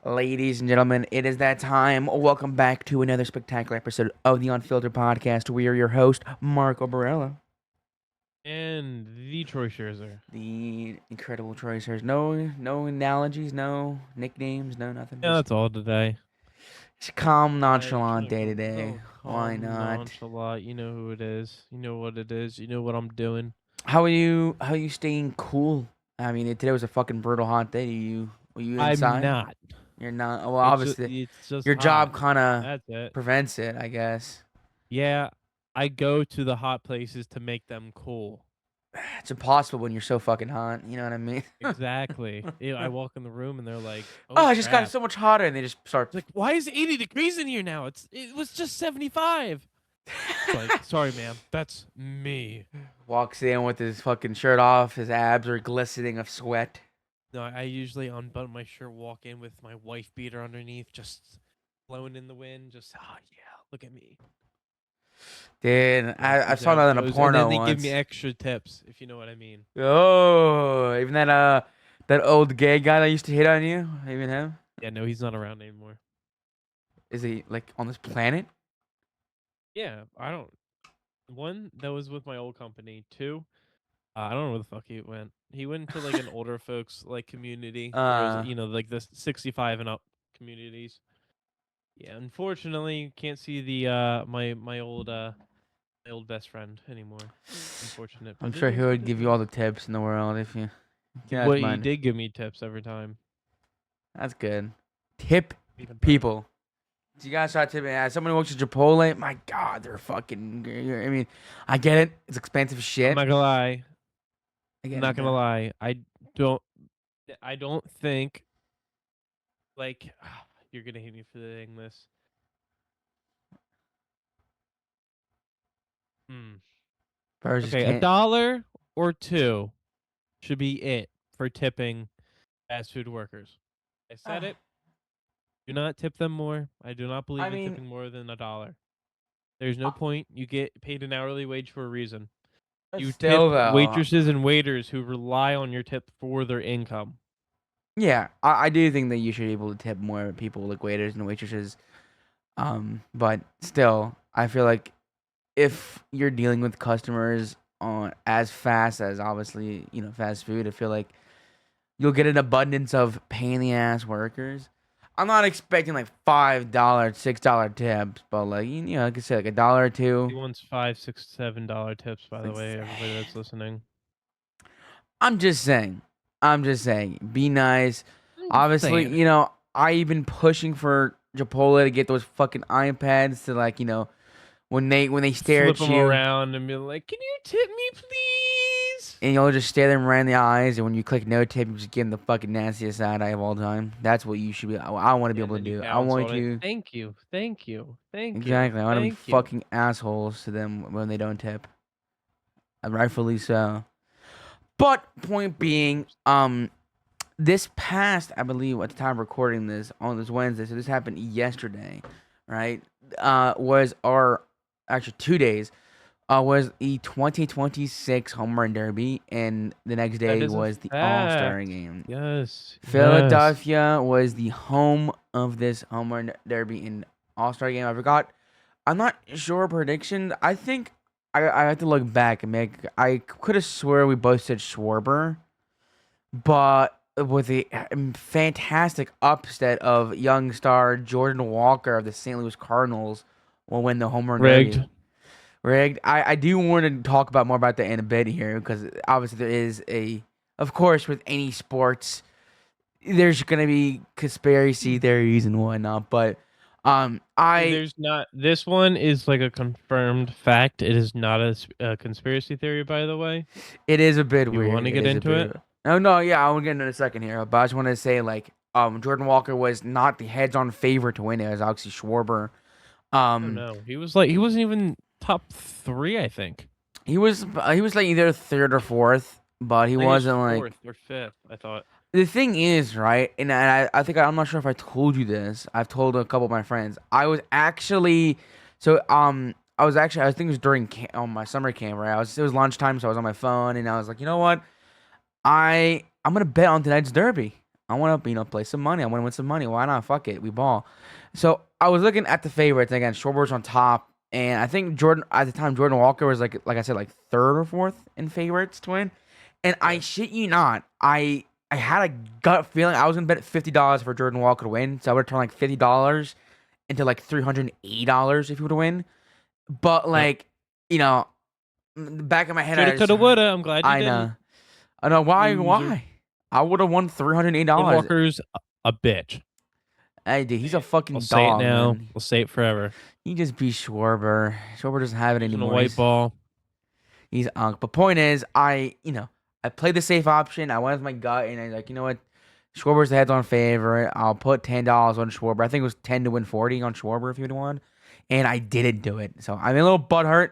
Ladies and gentlemen, it is that time. Welcome back to another spectacular episode of the Unfiltered Podcast. We are your host, Marco Barella. And the Troy Scherzer. The incredible Troy Sears. No analogies, no nicknames, no nothing. Yeah, that's all today. Just calm, I nonchalant shouldn't day to go. day. No, Why calm, not? nonchalant. You know who it is. You know what it is. You know what I'm doing. How are you? How are you staying cool? I mean, today was a fucking brutal hot day. Were you I'm inside? not. You're not. Well, obviously, It's just your hot. job kind of That's it. prevents it, I guess. Yeah, I go to the hot places to make them cool. It's impossible when you're so fucking hot. You know what I mean? Exactly. I walk in the room and they're like, Oh, "Oh I just got crap!" so much hotter, and they just start. It's like, "Why is it 80 degrees in here now? It was just 75." It's like, "Sorry, ma'am. That's me." Walks in with his fucking shirt off. His abs are glistening of sweat. No, I usually unbutton my shirt, walk in with my wife beater underneath, just blowing in the wind. Just yeah, look at me. Dude, I saw that in a And porno then they give me once. extra tips, if you know what I mean. Oh, even that old gay guy that used to hit on you, even him. Yeah, no, he's not around anymore. Is he like on this planet? Yeah, I don't. One, that was with my old company. Two, I don't know where the fuck he went. He went to like an older folks like community, whereas like the 65 and up communities. Yeah, unfortunately, can't see the my old best friend anymore. Unfortunate, I'm but it sure he is what would it give you all the is. tips in the world if you. Yeah, that's Well, he mine. did give me tips every time. That's good. Tip Even better. people. You guys start tipping. Somebody works at Chipotle. My God, they're fucking. I mean, I get it. It's expensive as I'm shit. not gonna lie. I I'm get not it, gonna bro. lie. Don't. I don't think like you're gonna hate me for saying this. Hmm. Bro, just Okay, a can't. dollar or two should be it for tipping fast food workers. I said it. Do not tip them more. I do not I believe in mean, tipping more than a dollar. There's uh, no point. You get paid an hourly wage for a reason. You tip still though. waitresses and waiters who rely on your tip for their income. Yeah, I do think that you should be able to tip more people like waiters and waitresses. But still, I feel like if you're dealing with customers on as fast as obviously fast food, I feel like you'll get an abundance of pain in the ass workers. I'm not expecting like $5, $6 tips, but like like I said, like a dollar or He two. wants $5, $6, $7 tips. By the Like, way, everybody that's listening. I'm just saying. I'm just saying. Be nice. I'm just Obviously, saying. I even pushing for Chipotle to get those fucking iPads to like, when they stare Flip at them you around and be like, "Can you tip me, please?" and you'll just stare them right in the eyes, and when you click no tip, you just give them the fucking nastiest side eye of all time. That's what you should be. I want to be Yeah, and able to then you do. I bounce want on it. you Thank you, thank you, thank you, exactly. I want to be thank you. fucking assholes to them when they don't tip. Rightfully so. But point being, this past, I believe, at the time of recording this on this Wednesday, so this happened yesterday, right? Was our actually 2 days. Was the 2026 Homerun Derby, and the next That day is a was the All-Star fact. game. Yes, yes. Philadelphia was the home of this Homerun Derby and All-Star game. I forgot. I'm not sure prediction. I think I have to look back and make. I could have swore we both said Schwarber, but with the fantastic upset of young star Jordan Walker of the St. Louis Cardinals will win the home run derby. Rigged. Rigged. I do want to talk about more about that in a bit here because obviously there is of course, with any sports, there's gonna be conspiracy theories and whatnot. But There's not. This one is like a confirmed fact. It is not a conspiracy theory, by the way. it is a bit You want weird. to It get is a into bit. it? Oh no, yeah, I will get into it in a second here. But I just want to say like Jordan Walker was not the heads-on favorite to win. It was obviously Schwarber. Oh Um, no, he wasn't even top 3. I think he was like either third or fourth, but he I think he was wasn't like 4th or 5th. I thought. the thing is, right? And I think I'm not sure if I told you this. I've told a couple of my friends. I was actually so I think it was during on my summer camp, right? It was lunchtime, so I was on my phone and I was like, you know what? I'm gonna bet on tonight's derby. I want to, play some money. I want to win some money. Why not? Fuck it. We ball. So I was looking at the favorites again. Schwarber's on top, and I think Jordan at the time Jordan Walker was like I said, like third or fourth in favorites to win. And I Yeah. shit you not, I had a gut feeling I was gonna bet $50 for Jordan Walker to win. So I would turn like $50 into like $380 if he would win. But Yep. like, you know, in the back of my head, Shoulda, coulda, woulda. I'm glad you I didn't. know. I know why. Loser. Why? I would have won Jordan $380. Walker's a bitch. Hey, dude, he's a I'll fucking say it dog, now. man. I'll say it forever. He just beat Schwarber. Schwarber doesn't have it Using a anymore. white ball. He's unk. But point is, I played the safe option. I went with my gut, and I was like, you know what? Schwarber's the heads-on favorite. I'll put $10 on Schwarber. I think it was 10 to win 40 on Schwarber if you would won, and I didn't do it. So I'm a little butthurt.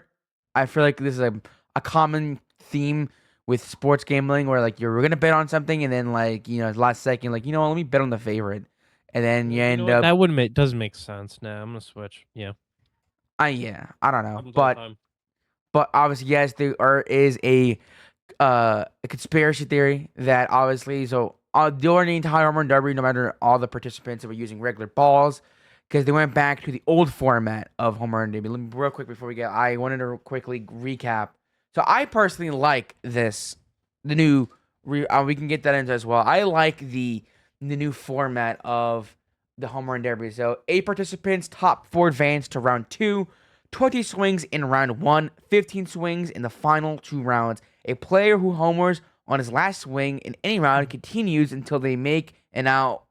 I feel like this is a common theme with sports gambling, where like you're gonna bet on something, and then like last second, like let me bet on the favorite, and then you You know end what? up. That wouldn't make doesn't make sense. Nah, I'm gonna switch. Yeah. I don't know, Happens all the but time. obviously yes, there is a conspiracy theory that obviously during the entire Homerun Derby, no matter all the participants that were using regular balls, because they went back to the old format of Homerun Derby. Let me real quick before we get. I wanted to quickly recap. So I personally like the new. We can get that into as well. I like the new format of the Homerun Derby. So 8 participants, top 4 advance to round 2. 20 swings in round 1, 15 swings in the final 2 rounds. A player who homers on his last swing in any round continues until they make an out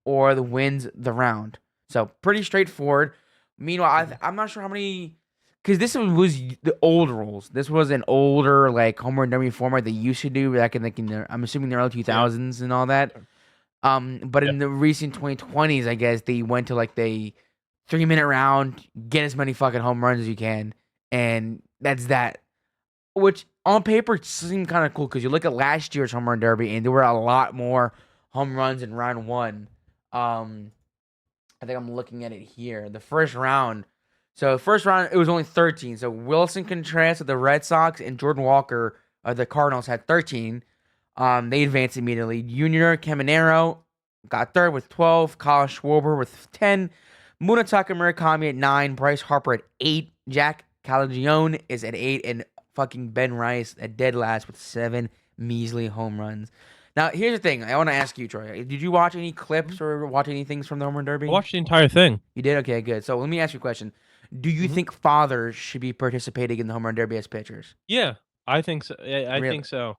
or the wins the round. So pretty straightforward. Meanwhile, I'm not sure how many because this was the old rules. This was an older like home run derby format they used to do back in I'm assuming the early Yeah. 2000s and all that. But Yeah. in the recent 2020s, I guess they went to like the 3-minute round, get as many fucking home runs as you can, and that's that. Which on paper seemed kind of cool because you look at last year's home run derby and there were a lot more home runs in round 1. I think I'm looking at it here. The first round. So first round it was only 13. So Wilson Contreras of the Red Sox and Jordan Walker of the Cardinals had 13. They advanced immediately. Junior Caminero got third with 12. Kyle Schwarber with 10. Munataka Murakami at 9. Bryce Harper at 8. Jack Calagione is at 8. And fucking Ben Rice at dead last with 7 measly home runs. Now, here's the thing. I want to ask you, Troy. Did you watch any clips or watch any things from the Home Run I Derby? watched the entire thing. You did? Okay, good. So let me ask you a question. Do you Mhm. think fathers should be participating in the Home Run Derby as pitchers? Yeah, I think so. I Really? think so.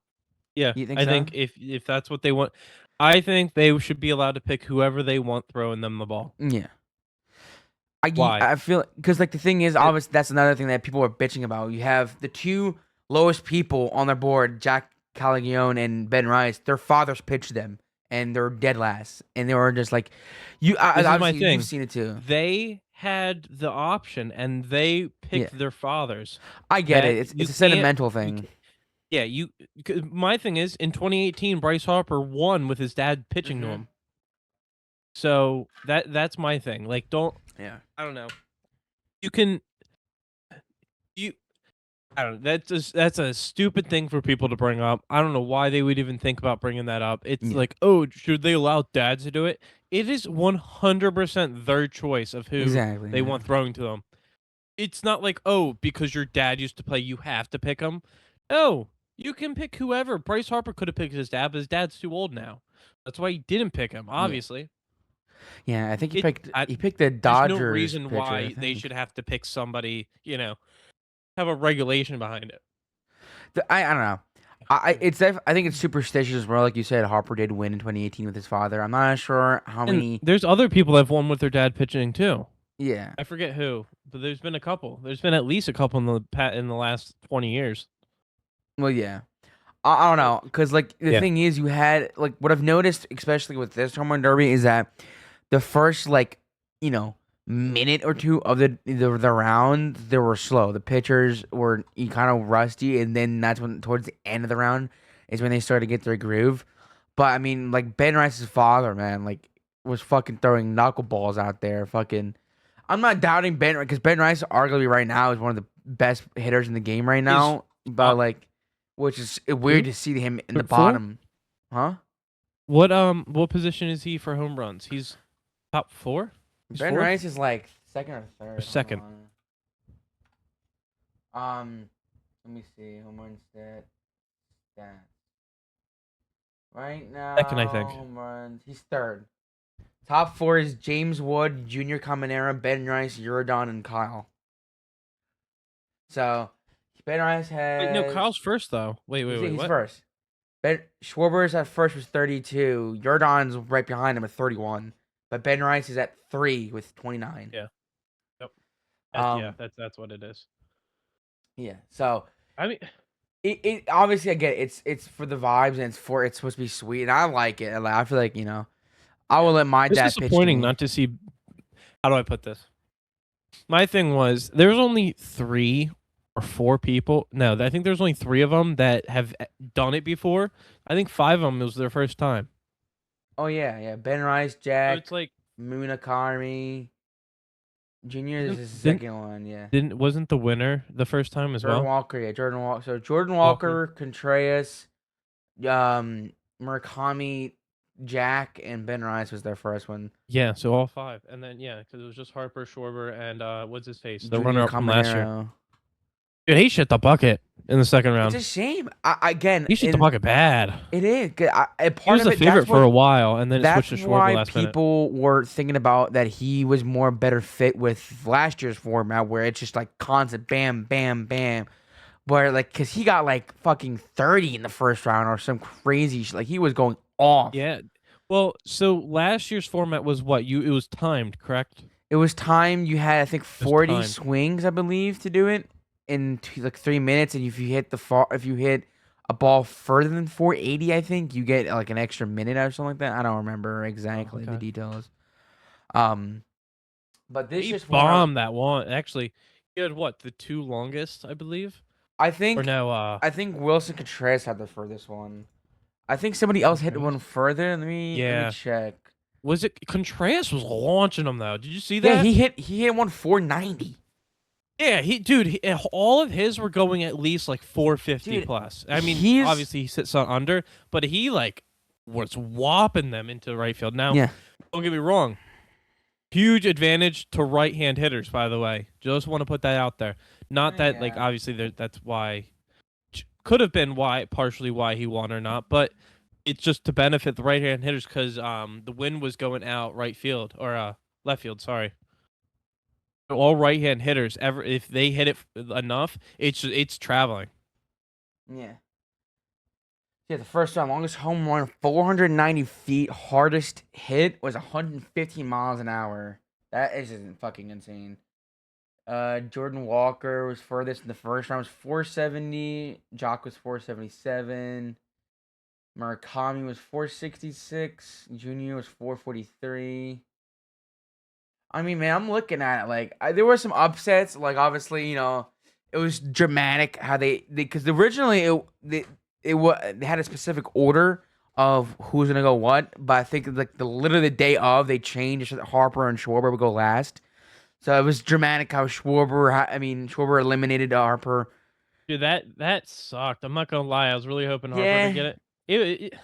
Yeah, You think I so? think if that's what they want, I think they should be allowed to pick whoever they want throwing them the ball. Yeah. Why? I feel because like the thing is It, obviously that's another thing that people are bitching about. You have the two lowest people on their board, Jack Calagione and Ben Rice. Their fathers pitched them, and they're dead last, and they were just like, this is my obviously you've thing. seen it too. They had the option and they Yeah, picked their fathers. I get it. That It's you a can't. sentimental You thing. Yeah, 'cause my thing is in 2018, Bryce Harper won with his dad pitching to Mm-hmm. him. So that's my thing. Like, Yeah. I don't know. You can you I don't know. That's a stupid thing for people to bring up. I don't know why they would even think about bringing that up. It's Yeah. like, oh, should they allow dads to do it? It is 100% their choice of who Exactly. they Yeah. want throwing to them. It's not like, oh, because your dad used to play, you have to pick him. No, you can pick whoever. Bryce Harper could have picked his dad, but his dad's too old now. That's why he didn't pick him. Yeah. Obviously, Yeah. I think it. he picked the There's no Dodgers reason pitcher. I why they think. should have to pick somebody. Have a regulation behind it. I don't know. I think it's superstitious as well. Like you said, Harper did win in 2018 with his father. I'm not sure how And many. there's other people that have won with their dad pitching too. Yeah. I forget who, but there's been a couple. There's been at least a couple in the last 20 years. Well, yeah. I don't know, because like the Yeah. thing is, you had like what I've noticed, especially with this home run derby, is that the first like minute or two of the round they were slow. The pitchers were kind of rusty, and then that's when towards the end of the round is when they started to get their groove. But I mean, like Ben Rice's father, man, like was fucking throwing knuckleballs out there. Fucking, I'm not doubting Ben because Ben Rice arguably right now is one of the best hitters in the game right Is now. But like, which is weird who? to see him in the Full? bottom, huh? What position is he for home runs? He's top 4. He's Ben 4th Rice is like second or or third. Hold 2nd. on. Let me see. Home run stats. Right 2nd, I now, think. home runs. He's third. Top 4 is James Wood, Junior Caminera, Ben Rice, Eurodon, and Kyle. So Ben Rice Wait, no, has. Kyle's first though. Wait, He's what? first. Ben Schwarber's at first was 32. Jordan's right behind him at 31. But Ben Rice is at 3 with 29. Yeah. Yep. Um, That's what it is. yeah. So I mean, it obviously I get it. It's for the vibes and it's supposed to be sweet and I like it. I feel like I will let my it's dad pitch to disappointing me. not to see. How do I put this? My thing was there was only 3 or 4 people. No, I think there's only 3 of them that have done it before. I think 5 of them was their first time. Oh yeah. Ben Rice, So Jack, it's like Munakami, Junior is his didn't second one. Yeah. wasn't the winner the first time as Jordan well? Walker. Yeah. Jordan Walker. So Jordan Walker. Walker, Contreras, Murakami, Jack, and Ben Rice was their first one. Yeah, so all 5, and then because it was just Harper, Schwarber, and what's his face, the Junior runner up from last year. Caminero. Dude, he shit the bucket in the second round. It's a shame. Again, He shit the bucket bad. It is. He was the favorite for a while, and then it switched to Schwarber last minute. That's why people were thinking about that he was more better fit with last year's format, where it's just like constant bam, bam, bam. Where because he got like fucking 30 in the first round or some crazy shit. Like he was going off. Yeah. Well, so last year's format was what? It was timed, correct? It was time. You had I think 40 swings, I believe, to do it in like 3 minutes, and if you hit a ball further than 480, I think you get like an extra minute or something like that. I don't remember exactly the details. But this just bombed that one. Actually, he had what, the 2 longest, I believe. I think. Or no, I think Wilson Contreras had the furthest one. I think somebody else hit one further. Let me check. Was it Contreras was launching them though? Did you see that? Yeah, he hit one 490. Yeah, all of his were going at least like 450 plus. I mean, obviously he sits on under, but he like was whopping them into right field. Now, don't get me wrong. Huge advantage to right-hand hitters, by the way. Just want to put that out there. Not that like obviously that's why could have been partially why he won or not, but it's just to benefit the right-hand hitters because the wind was going out right field or left field. Sorry. All right-hand hitters if they hit it enough, it's traveling. Yeah. Yeah, the first round, longest home run, 490 feet. Hardest hit was 115 miles an hour. That is fucking insane. Jordan Walker was furthest in the first round, was 470. Jock was 477. Murakami was 466. Junior was 443. I mean, man, I'm looking at it like there were some upsets. Like obviously, it was dramatic how because originally they had a specific order of who's gonna go what, but I think like literally the day of they changed so that Harper and Schwarber would go last. So it was dramatic how Schwarber eliminated Harper. Dude, that sucked. I'm not gonna lie. I was really hoping Harper to get it.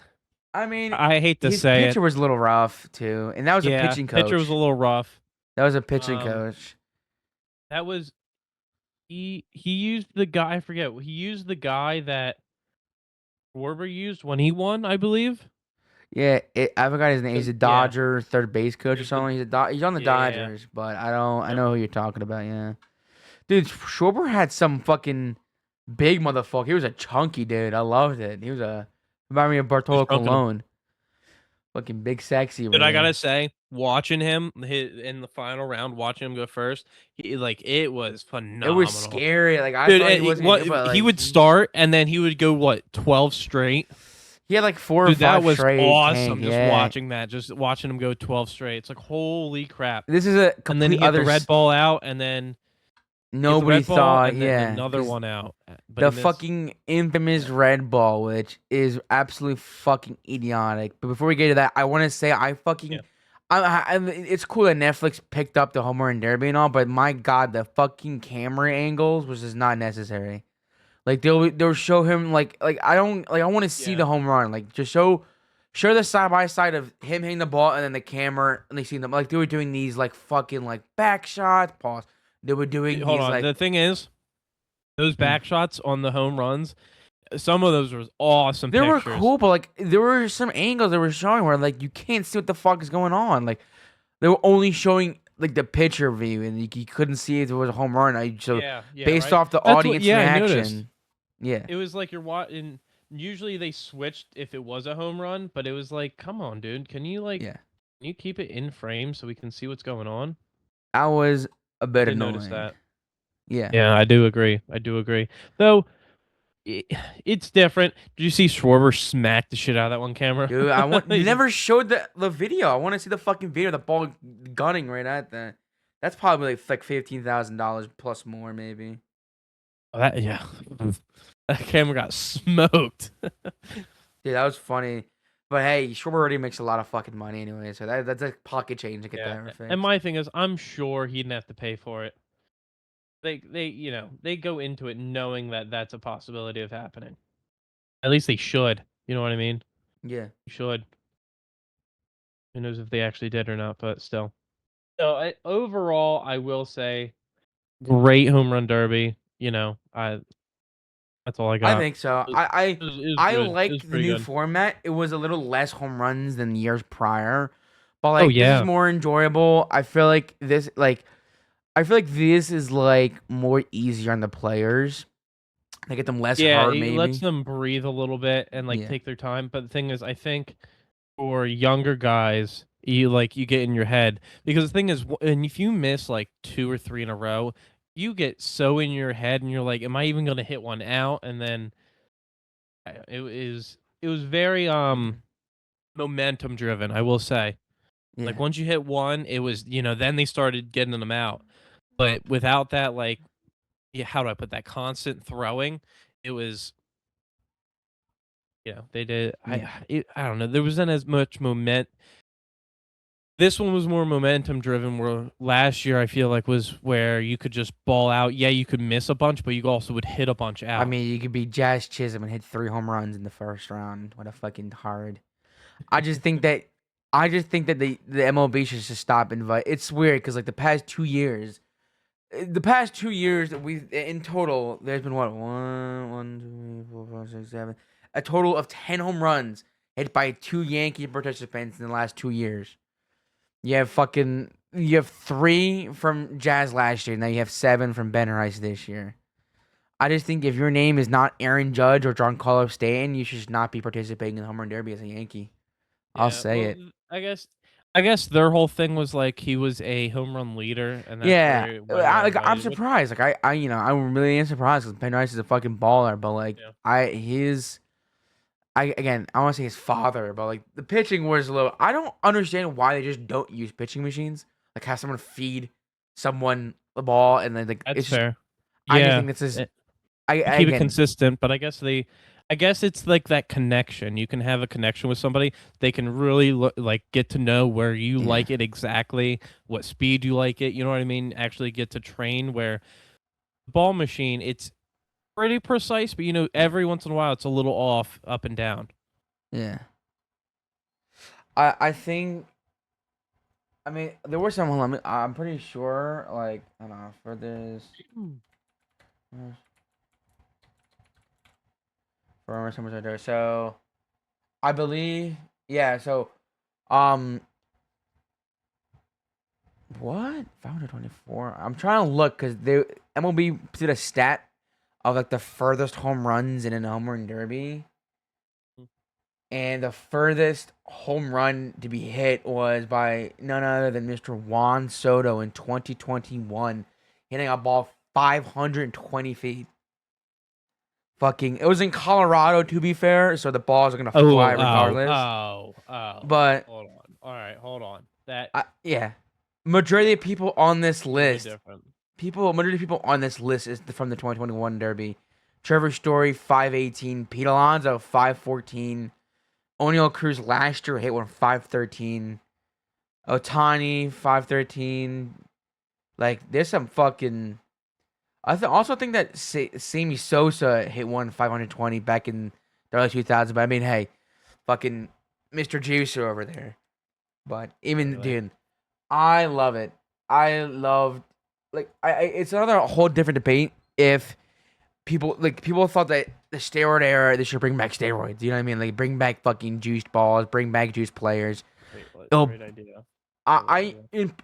I mean, I hate to say his pitcher was a little rough too, and that was a pitching coach. Pitcher was a little rough. That was a pitching coach. That was he used the guy. I forget. He used the guy that Schwarber used when he won, I believe. Yeah, I forgot his name. He's a Dodger third base coach or something. He's on the Dodgers, but I know who you're talking about. Yeah, dude, Schwarber had some fucking big motherfucker. He was a chunky dude. I loved it. He was reminded me of Bartolo Colon. Fucking big sexy. Dude, I gotta say, watching him in the final round, watching him go first, it was phenomenal. It was scary. Like I thought he wasn't he would start and then he would go 12 straight. He had like 4 or 5 that was straight. Awesome. Just watching him go 12 straight. It's like holy crap. This is a complete and then he got the red ball out, and then nobody thought, another one out. But the fucking infamous red ball, which is absolutely fucking idiotic. But before we get to that, I want to say it's cool that Netflix picked up the Homerun Derby and all, but my God, the fucking camera angles was just not necessary. Like they'll show him like I want to see the home run. Like just show show the side by side of him hitting the ball and then the camera and they see them like they were doing these like fucking like back shots. Pause. They were doing Hold these on. like The thing is, those mm. back shots on the home runs, some of those were awesome They were pictures. cool, but like there were some angles they were showing where like you can't see what the fuck is going on. Like they were only showing like the picture view and you couldn't see if it was a home run. So Yeah, yeah, based right. off the That's what. audience Yeah, I noticed. reaction, yeah, It was like you're watching. Usually they switched if it was a home run, but it was like, come on, dude, can you yeah, can you keep it in frame so we can see what's going on? that was a I bit did notice annoying. that. Yeah. Yeah, I do agree. I do agree. Though it's different. Did you see Schwarber smack the shit out of that one camera? Dude, I want. They He just- never showed the video. I want to see the fucking video. The ball gunning right at that. That's probably like $15,000 plus more, maybe. oh, that yeah, that camera got smoked. Dude, that was funny. But hey, Schwarber already makes a lot of fucking money anyway, so that's like pocket change to get Yeah, that and fixed. my thing is, I'm sure he didn't have to pay for it. They go into it knowing that that's a possibility of happening. At least they should. You know what I mean? Yeah, They should. Who knows if they actually did or not? But still. So overall, I will say, great home run derby. I that's all I I got. think so. It was, I it was I good. It like was the pretty new good. format. It was a little less home runs than the years prior, but Oh like this is yeah, more enjoyable. I feel like this is like more easier on the players. They get them less yeah. hard, It lets maybe. them breathe a little bit and Yeah, take their time. But the thing is, I think for younger guys, you get in your head because the thing is, and if you miss like 2 or 3 in a row, you get so in your head, and you're like, "Am I even gonna hit one out?" And then it was very yeah, momentum driven. I will say, like yeah, once you hit one, it was then they started getting them out. But without that, yeah, how do I put that constant throwing? It was they did. yeah, I don't know. There wasn't as much moment. This one was more momentum driven. Where last year I feel like was where you could just ball out. Yeah, you could miss a bunch, but you also would hit a bunch I out. mean, you could be Jazz Chisholm and hit 3 home runs in the first round. What a fucking hard. I just think that the MLB should just stop invite. It's weird because like the past 2 years that we in total, there's been what 1, 2, 3, 4, 5, 6, 7, a total of 10 home runs hit by 2 Yankee participants in the last 2 years. You have 3 from Jazz last year. Now you have 7 from Ben Rice this year. I just think if your name is not Aaron Judge or Giancarlo Stanton, you should just not be participating in the Home Run Derby as a Yankee. I'll Yeah, say well, it. I guess their whole thing was like he was a home run leader, and that's Yeah, why he got I'm invited. Which, surprised. Like I really am surprised because Ben Rice is a fucking baller. But like yeah, I want to say his father, but like the pitching was a little. I don't understand why they just don't use pitching machines. Like have someone feed someone the ball and then like that's it's just. fair. I just Yeah, think this is. to I keep it again. consistent, but I guess it's like that connection. You can have a connection with somebody. They can really get to know where you Yeah, like it exactly, what speed you like it. You know what I mean? Actually get to train where ball machine, it's pretty precise, but yeah, every once in a while it's a little off up and down. yeah. I think. I mean, there were some. Hold on, I'm pretty sure. Like I don't know for this. For someone's right there. So I believe. Yeah. So um. What? 524. I'm trying to look because they MLB did a stat of like the furthest home runs in a home run derby, and the furthest home run to be hit was by none other than Mr. Juan Soto in 2021, hitting a ball 520 feet. Fucking, it was in Colorado to be fair, so the balls are gonna fly Oh, regardless. But hold on. All right, hold on. That yeah, majority of people on this totally list different. majority of people on this list is from the 2021 Derby. Trevor Story 518, Pete Alonso 514, O'Neal Cruz last year hit one 513, Otani 513. Like there's some fucking. Also think that Sammy Sosa hit one 520 back in the early 2000s. But I mean, hey, fucking Mr. Juicer over there. But even Really. dude, I love it. I love like it's another whole different debate if people thought that the steroid era they should bring back steroids. You know what I mean? Like bring back fucking juiced balls, bring back juiced players. It'll Great idea.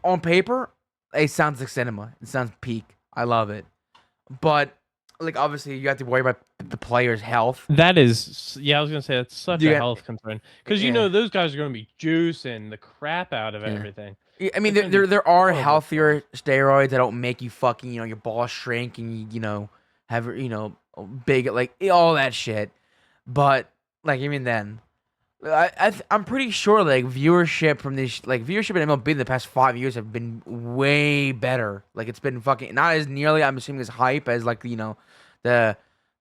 on paper, it sounds like cinema. It sounds peak. I love it. But like obviously you have to worry about the player's health. That is, yeah, I was gonna say that's such a Yeah, health concern because yeah, those guys are gonna be juicing the crap out of yeah. everything. I mean, It's gonna be there are horrible for 'em. healthier steroids that don't make you fucking your balls shrink and have big like all that shit. But like even then, I'm pretty sure like viewership from this like viewership in MLB in the past 5 years have been way better. Like it's been fucking not as nearly I'm assuming as hype as like the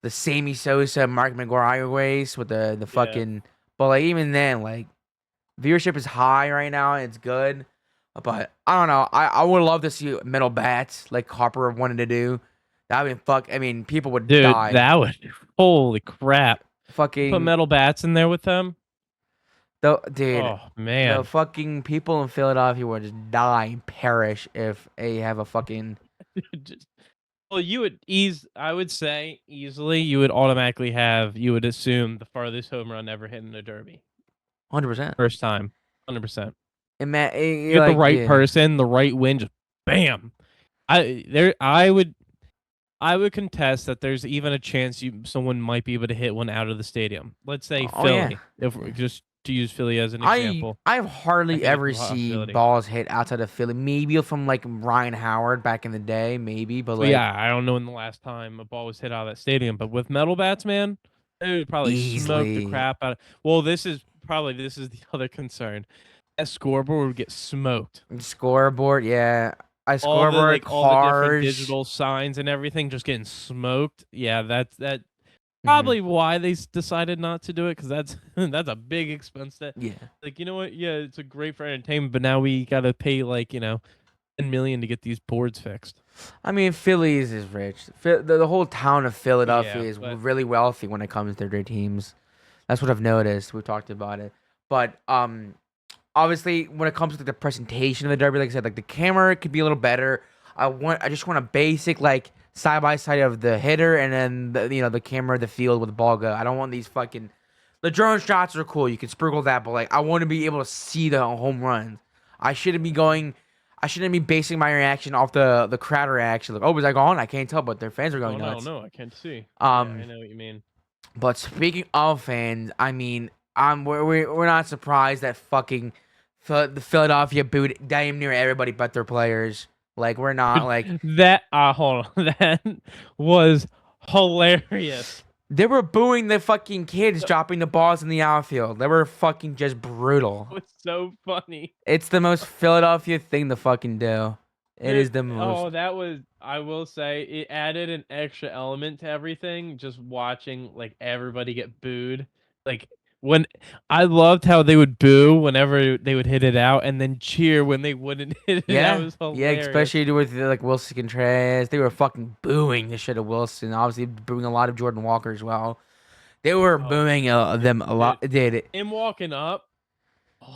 Sammy Sosa Mark McGwire race with the Yeah, fucking. But like even then like viewership is high right now. And it's good. But I don't know. I would love to see metal bats like Harper wanted to do. That would be fuck. I mean, people would dude, die. that would holy crap! Put Fucking metal bats in there with them. dude, Oh the man, fucking people in Philadelphia would just die and perish if they have a fucking Just- well, you would I would say easily, you would automatically you would assume the farthest home run ever hit in the Derby, 100%. first time, 100%. And man, You get the like right dude, person, the right wind, just bam. I would contest that there's even a chance someone might be able to hit one out of the stadium. Let's say oh yeah. Philly, if just to use Philly as an I example. I've I hardly think it's ever a seen possibility. balls hit outside of Philly. Maybe from like Ryan Howard back in the day, maybe, but So like yeah, I don't know when the last time a ball was hit out of that stadium, but with metal bats, man, they would probably smoke the easily crap out of. Well, this is the other concern. That scoreboard would get smoked. scoreboard. Yeah, I scoreboard All the different cars. digital signs and everything just getting smoked. Yeah, that Hmm. probably why they decided not to do it because that's that's a big expense. That Yeah. like you know what? Yeah, it's a great for entertainment, but now we gotta pay like 10 million to get these boards fixed. I mean, Phillies is rich. The whole town of Philadelphia Yeah, is but really wealthy when it comes to their teams. That's what I've noticed. We've talked about it. But obviously, when it comes to the presentation of the derby, like I said, like the camera could be a little better. I just want a basic like side by side of the hitter and then the camera of the field where the ball go. I don't want these fucking the drone shots are cool. You can sprinkle that, but like I want to be able to see the home runs. I shouldn't be going. I shouldn't be basing my reaction off the crowd reaction. Like, oh, was I gone? I can't tell, but their fans are going no, nuts. no, I can't see. Yeah, I Um, know what you mean. but speaking of fans, I mean, we're not surprised that fucking the Philadelphia booed damn near everybody but their players. Like we're not like That hold on, that was hilarious. they were booing the fucking kids dropping the balls in the outfield. They were fucking just brutal. It was so funny. It's the most Philadelphia thing to fucking do. It is Dude, the most. oh, that was I will say it added an extra element to everything, just watching like everybody get booed. Like when I loved how they would boo whenever they would hit it out and then cheer when they wouldn't hit it out. It Yeah, was yeah, hilarious. especially with like Wilson Contreras. They were fucking booing the shit of Wilson. Obviously, booing a lot of Jordan Walker as well. They were Oh, booing them a dude. lot. Did it? Him walking up,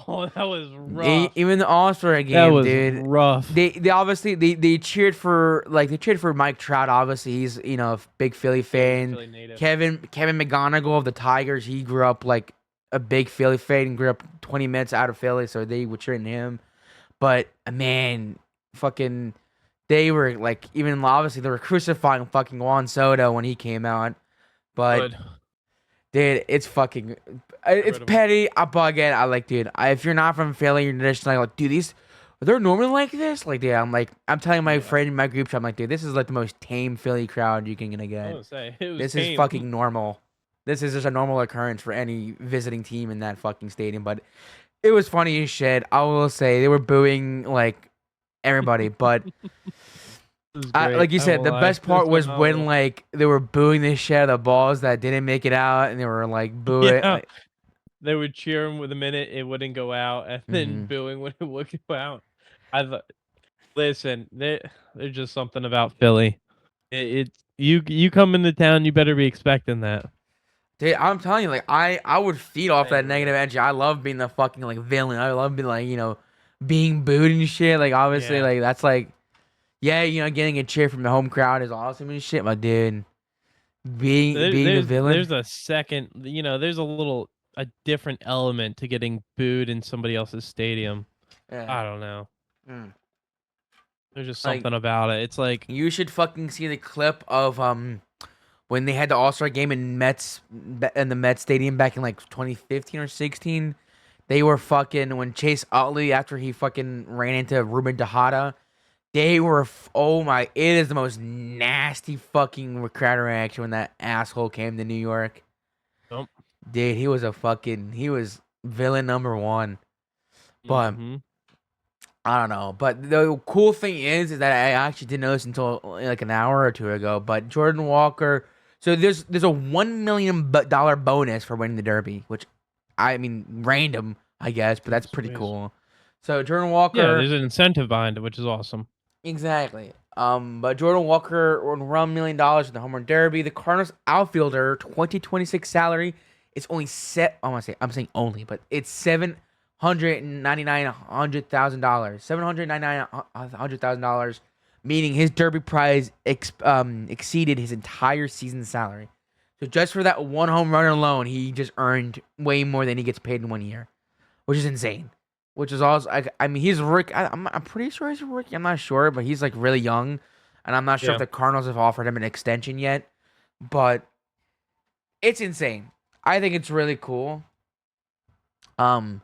oh, that was rough. Even the All Star That game, was dude. rough. They obviously they cheered for Mike Trout. Obviously, he's a big Philly Yeah, he's a fan. Philly native. Kevin McGonigal of the Tigers. He grew up like a big Philly fan and grew up 20 minutes out of Philly, so they were cheering him. But man, fucking, they were like even obviously they were crucifying fucking Juan Soto when he came out. But Good. dude, it's fucking, Get it's rid of him. petty. But again, I like, dude, if you're not from Philly, you're just like, dude, these they're normally like this. Like, dude, I'm telling my Yeah. friend in my group chat, I'm like, dude, this is like the most tame Philly crowd you can gonna I get. was gonna say it was This is tame. fucking normal. This is just a normal occurrence for any visiting team in that fucking stadium. But it was funny as shit. I will say they were booing like everybody, but It was great. like you I said, won't the lie. best It was part was when phenomenal. like they were booing the shit out of the balls that didn't make it out, and they were like booing. Yeah. Like, They would cheer him with a minute, it wouldn't go out, and then mhm. booing when it would go out. I thought, listen, there's just something about Philly. It's you come into town, you better be expecting that. Dude, I'm telling you, like I would feed off that Anyway, negative energy. I love being the fucking like villain. I love being like being booed and shit. Like obviously, yeah. like that's like yeah, getting a cheer from the home crowd is awesome and shit. But dude, being the villain, There's a second, there's a different element to getting booed in somebody else's stadium. yeah. I don't know. Mm. There's just Like something about it. It's like, you should fucking see the clip of when they had the All Star game in the Mets stadium back in like 2015 or 16. They were fucking when Chase Utley after he fucking ran into Ruben Tejada. They were oh my! It is the most nasty fucking crowd reaction when that asshole came to New York. oh, Dude, he was villain number one. But mm-hmm. I don't know. But the cool thing is that I actually didn't notice until like an hour or two ago. But Jordan Walker. So there's a $1 million bonus for winning the Derby, which I mean random, I guess, but that's pretty cool. So Jordan Yeah, Walker. there's an incentive behind it, which is awesome. Exactly. But Jordan Walker won around $1 million in the Homerun Derby. The Cardinals outfielder 2026 salary is only set. I'm saying only, but it's $799,000. $799,000, meaning his Derby prize exceeded his entire season salary. So just for that one home run alone, he just earned way more than he gets paid in 1 year, which is insane. Which is also, I mean, he's Rick. I'm pretty sure he's a rookie. I'm not sure, but he's like really young, and I'm not sure if Yeah. the Cardinals have offered him an extension yet. But it's insane. I think it's really cool. Um,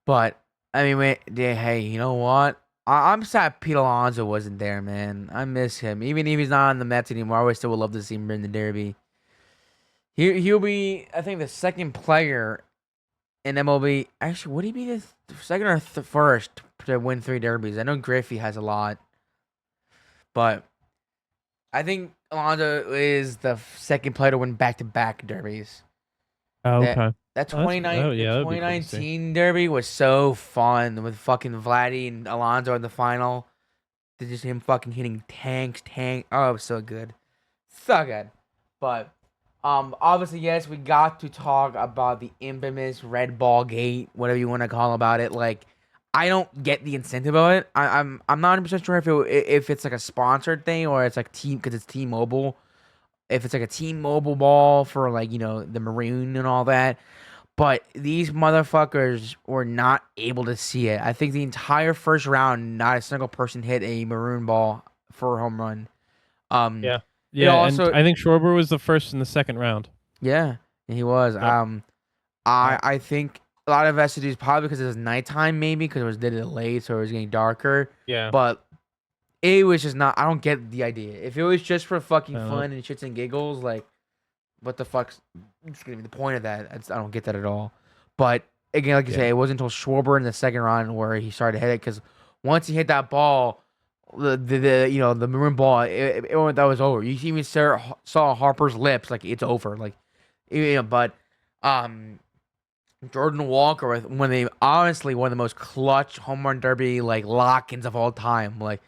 but I mean, wait, yeah, hey, you know what? I'm sad Pete Alonso wasn't there, man. I miss him. Even if he's not on the Mets anymore, I would still would love to see him in the Derby. He'll be, I think, the second player in MLB. Actually, would he be the second or first to win 3 derbies? I know Griffey has a lot, but I think Alonso is the second player to win back-to-back derbies. Oh, That okay. that Oh, the yeah, that'd be cool to see. 2019 derby was so fun with fucking Vladdy and Alonso in the final. Just him fucking hitting tank. Oh, it was so good, so good. But obviously, yes, we got to talk about the infamous red ball gate, whatever you want to call about it. Like, I don't get the incentive of it. I'm not 100% sure if it's like a sponsored thing or it's like team because it's T-Mobile. If it's like a T-Mobile ball for like the maroon and all that. But these motherfuckers were not able to see it. I think the entire first round, not a single person hit a maroon ball for a home run. Um, Yeah. it Yeah, and also I think Schwarber was the first in the second round. yeah, he was. Yep. I think a lot of SUDs probably because it was nighttime, maybe because it was late, so it was getting darker. Yeah. But it was just not. I don't get the idea. If it was just for fucking Uh, fun and shits and giggles, like what the fuck's gonna be the point of that? I don't get that at all. But again, like you yeah. say, it wasn't until Schwarber in the second round where he started to hit it because once he hit that ball, the maroon ball, that was over. You even saw Harper's lips like it's over, like but um. Jordan Walker with honestly one of the most clutch home run derby like lock-ins of all time. Like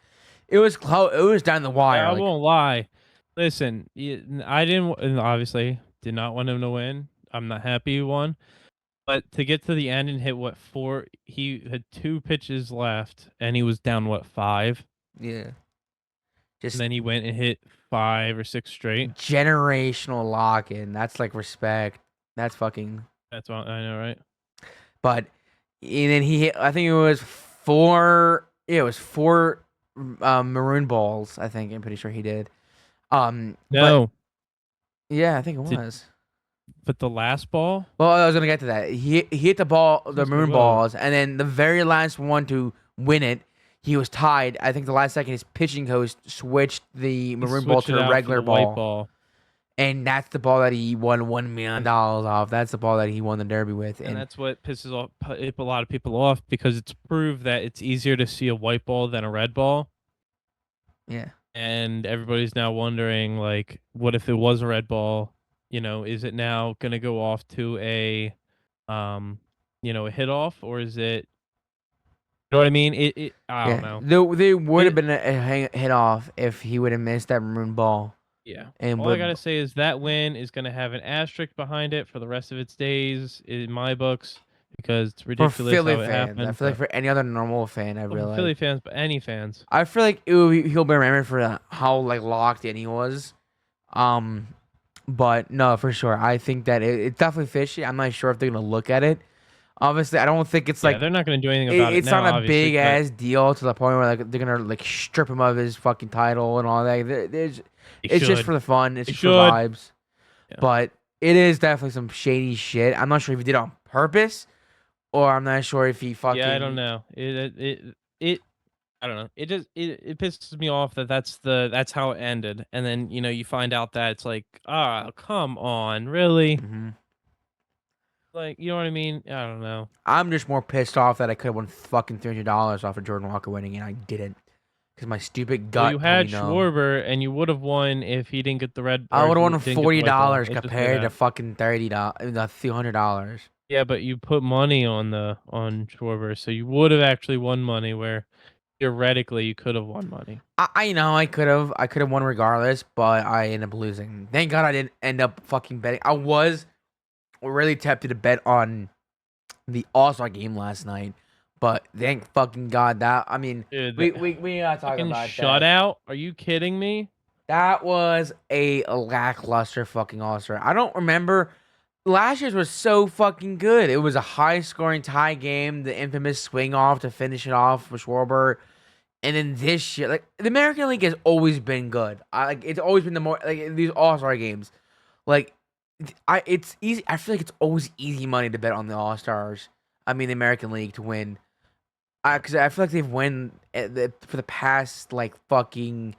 it was close. It was down the wire. I Like won't lie. Listen, I didn't, and obviously did not want him to win. I'm not happy he won. But to get to the end and hit what, 4, he had 2 pitches left and he was down what, 5? yeah, And just then he went and hit 5 or 6 straight. generational lock-in. That's like respect. That's fucking. That's what I know, right? But and then he hit. I think it was 4. Yeah, it was 4 maroon balls. I think I'm pretty sure he did. But No. yeah, I think it Did was. but the last ball? Well, I was gonna get to that. He hit the ball, the Just like, maroon whoa. balls, and then the very last one to win it, he was tied. I think the last second his pitching coach switched the He maroon ball switched it to a out for regular the white ball, ball. and that's the ball that he won $1 million off. That's the ball that he won the derby with, And and that's what pisses off a lot of people off because it's proved that it's easier to see a white ball than a red ball. yeah, And everybody's now wondering, like, what if it was a red ball? Is it now gonna go off to a hit off, or is it? You know what I mean? I don't yeah. know. They would have It, been a hit off if he would have missed that maroon ball. Yeah. And All I but gotta say is that win is gonna have an asterisk behind it for the rest of its days in my books because it's for ridiculous Philly how it fans, I happened. feel like But for any other normal fan, I not for feel Philly like fans, but any fans. he'll be remembered for how like locked in he was. Um, but no, for sure, I think that it's definitely fishy. I'm not sure if they're gonna look at it. Obviously, I don't think it's Yeah, like they're not gonna do anything about it it's now, not a obviously, big but ass deal to the point where like they're gonna like strip him of his fucking title and all that. they It's just should. for the fun. It's They just for should. vibes. Yeah. But it is definitely some shady shit. I'm not sure if he did it on purpose or I'm not sure if he Yeah, I don't fucking. know. It I don't know. It just it pisses me off that that's how it ended, and then you find out that it's like, ah, come on, really? Mhm. Like, you know what I mean? I don't know. I'm just more pissed off that I could have won fucking $300 off of Jordan Walker winning and I didn't because my stupid Well, you gut told me had no. Schwarber, and you would have won if he didn't get the red I or would have won didn't get the white ball. $40 Let's just say compared to that. fucking $30, $200. Yeah, but you put money on Schwarber, so you would have actually won money where theoretically you could have won money. I know I could have won regardless, but I ended up losing. Thank God I didn't end up fucking betting. I was really tempted to bet on the All-Star game last night, but thank fucking God that I mean Dude, the we gotta talk fucking about that. shutout? Are you kidding me? That was a lackluster fucking All-Star. I don't remember last year's was so fucking good. It was a high-scoring tie game, the infamous swing off to finish it off with Schwarber. And then this year, like the American League has always been good. It's always been the more like these All Star games. Like it's easy. I feel like it's always easy money to bet on the All Stars. I mean, the American League to win. Because I feel like they've won for the past like fucking.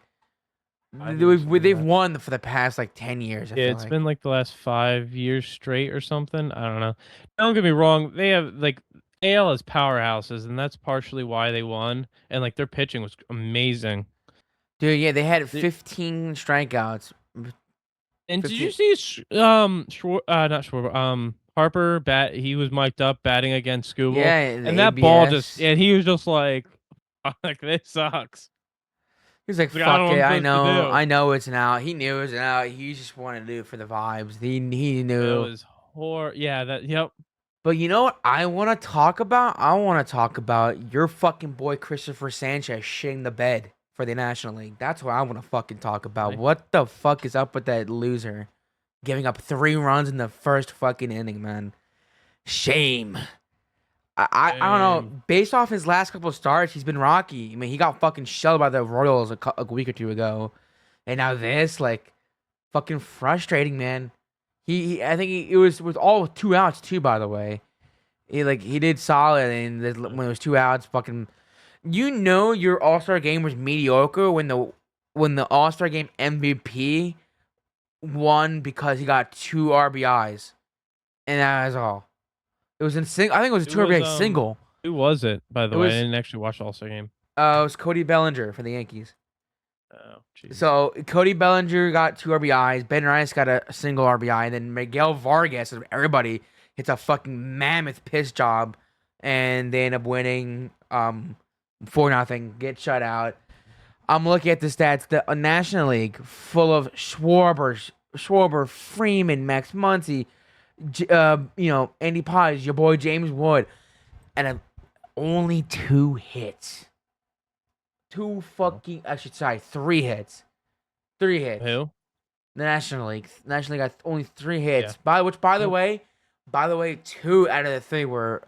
I've never seen They've that. won for the past like 10 years. I Yeah, feel it's like. been like the last 5 years straight or something. I don't know. Don't get me wrong. They have like AL as powerhouses, and that's partially why they won. And like their pitching was amazing. Dude, yeah, they had The- 15 strikeouts. And did you 15. see not Schwarber, Harper he was mic'd up batting against Skubal, Yeah, the and that ball ABS. and he was just like, like this sucks. He was like, He's like, I don't know "Fuck what it, I'm supposed to do. I know it's an out." He knew it was an out. He just wanted to do it for the vibes. He It knew. was yeah, yep. But you know what I want to talk about? I want to talk about your fucking boy Christopher Sanchez shitting the bed for the National League. That's what I want to fucking talk about. Really? What the fuck is up with that loser giving up 3 runs in the first fucking inning, man? Shame. I don't know. Based off his last couple of starts, he's been rocky. I mean, he got fucking shelled by the Royals a week or two ago, and now this, like, fucking frustrating, man. I think it was with all 2 outs too. By the way, he did solid, and when it was 2 outs, fucking, your All Star game was mediocre when the All Star game MVP won because he got 2 RBIs, and that was all. It was in single. I think it was a It two was RBI single. who was it, by It the way? I was didn't actually watch the All-Star game. it was Cody Bellinger for the Yankees. Oh, jeez. So Cody Bellinger got 2 RBIs. Ben Rice got a single RBI. And then Miguel Vargas, everybody hits a fucking mammoth piss job, and they end up winning 4-0. Get shut out. I'm looking at the stats. The National League full of Schwarber, Freeman, Max Muncy, Andy Paz, your boy James Wood, and only 2 hits. Actually, sorry, 3 hits. 3 hits. Who? The National League. National League got only 3 hits. Yeah. By the way, 2 out of the 3 were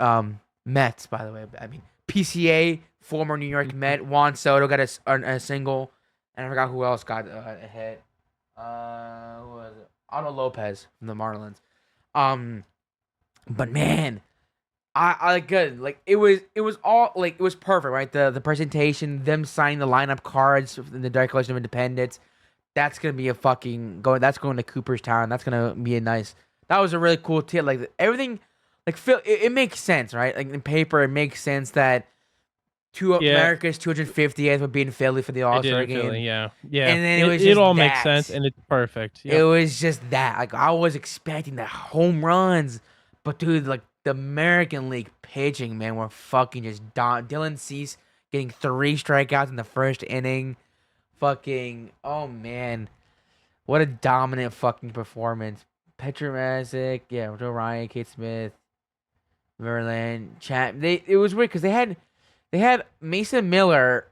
Mets. By the way, I mean PCA, former New York Met, Juan Soto got a single, and I forgot who else got a hit. Who was it? Otto Lopez from the Marlins. But man, I like good. Like it was all like it was perfect, right? The presentation, them signing the lineup cards in the Declaration of Independence. That's gonna be a fucking going. That's going to Cooperstown. That's gonna be a nice. That was a really cool tip. Like everything, like Phil, it makes sense, right? Like in paper, it makes sense that Yeah, America's 250th would be in Philly for the I All did Star in Philly. game, Yeah, yeah. and then it It was it just all makes that. sense, and it's perfect. It Yep. was just that. Like I was expecting the home runs, but dude, like the American League pitching, man, were fucking just Dylan Cease getting 3 strikeouts in the first inning. Fucking oh man. What a dominant fucking performance. Petr Mrazek, yeah, Joe Ryan, Kate Smith, Verlander, it was weird because they had Mason Miller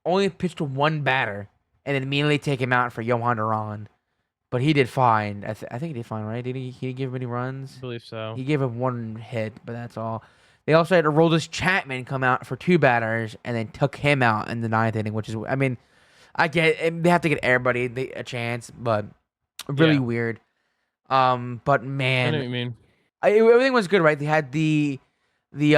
only pitched to one batter and then immediately take him out for Johan Duran. But he did fine. I think he did fine, right? Did he give him any I runs? believe so. He gave him one hit, but that's all. They also had Aroldis Chapman come out for two batters and then took him out in the ninth inning, which is, I mean, I get they have to get everybody a chance, but really Yeah, weird. But I know man, what you mean. everything was good, right? They had the the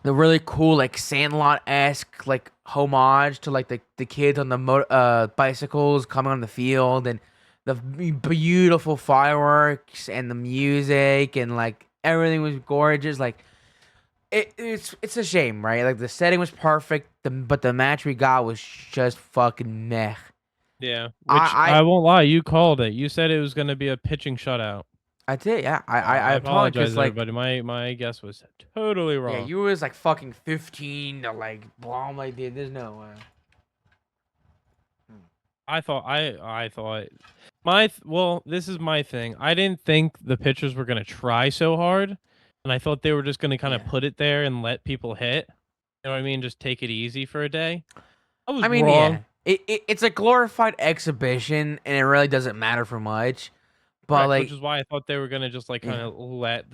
really cool like Sandlot esque like homage to like the kids on the bicycles coming on the field and the beautiful fireworks and the music and like everything was gorgeous. Like it's a shame, right? Like the setting was perfect, but the match we got was just fucking meh. Yeah, which I I won't lie, you called it. You said it was going to be a pitching shutout. I did, yeah. I I'm telling because apologize, like everybody. My guess was totally yeah, wrong. you was like fucking 15 to like bomb like dude. There's no way. I thought well, this is my thing. I didn't think the pitchers were gonna try so hard, and I thought they were just gonna kind of Yeah. put it there and let people hit. You know what I mean? Just take it easy for a day. I was I mean, yeah, wrong. it's a glorified exhibition, and it really doesn't matter for much. But Correct, which like, is why I thought they were gonna just like kind yeah, of let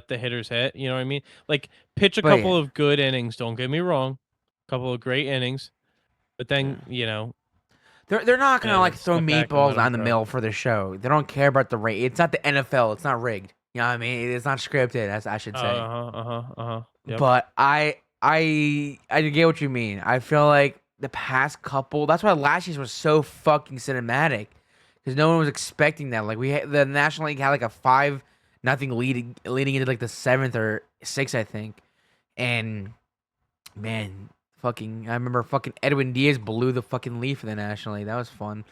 the hitters hit. You know what I mean? Like pitch a but couple yeah, of good innings. Don't get me wrong, a couple of great innings, but yeah. then They're not gonna like throw step back and let meatballs them down the throw. middle for the show. They don't care about the rate. It's not the NFL. It's not rigged. You know what I mean? It's not scripted, as I should say. Yep. But I get what you mean. I feel like the past couple. That's why last year's was so fucking cinematic, because no one was expecting that. Like the National League had like a 5-0 leading into like the seventh or sixth, I think. And man, I remember fucking Edwin Diaz blew the fucking lead for the National League. That was fun.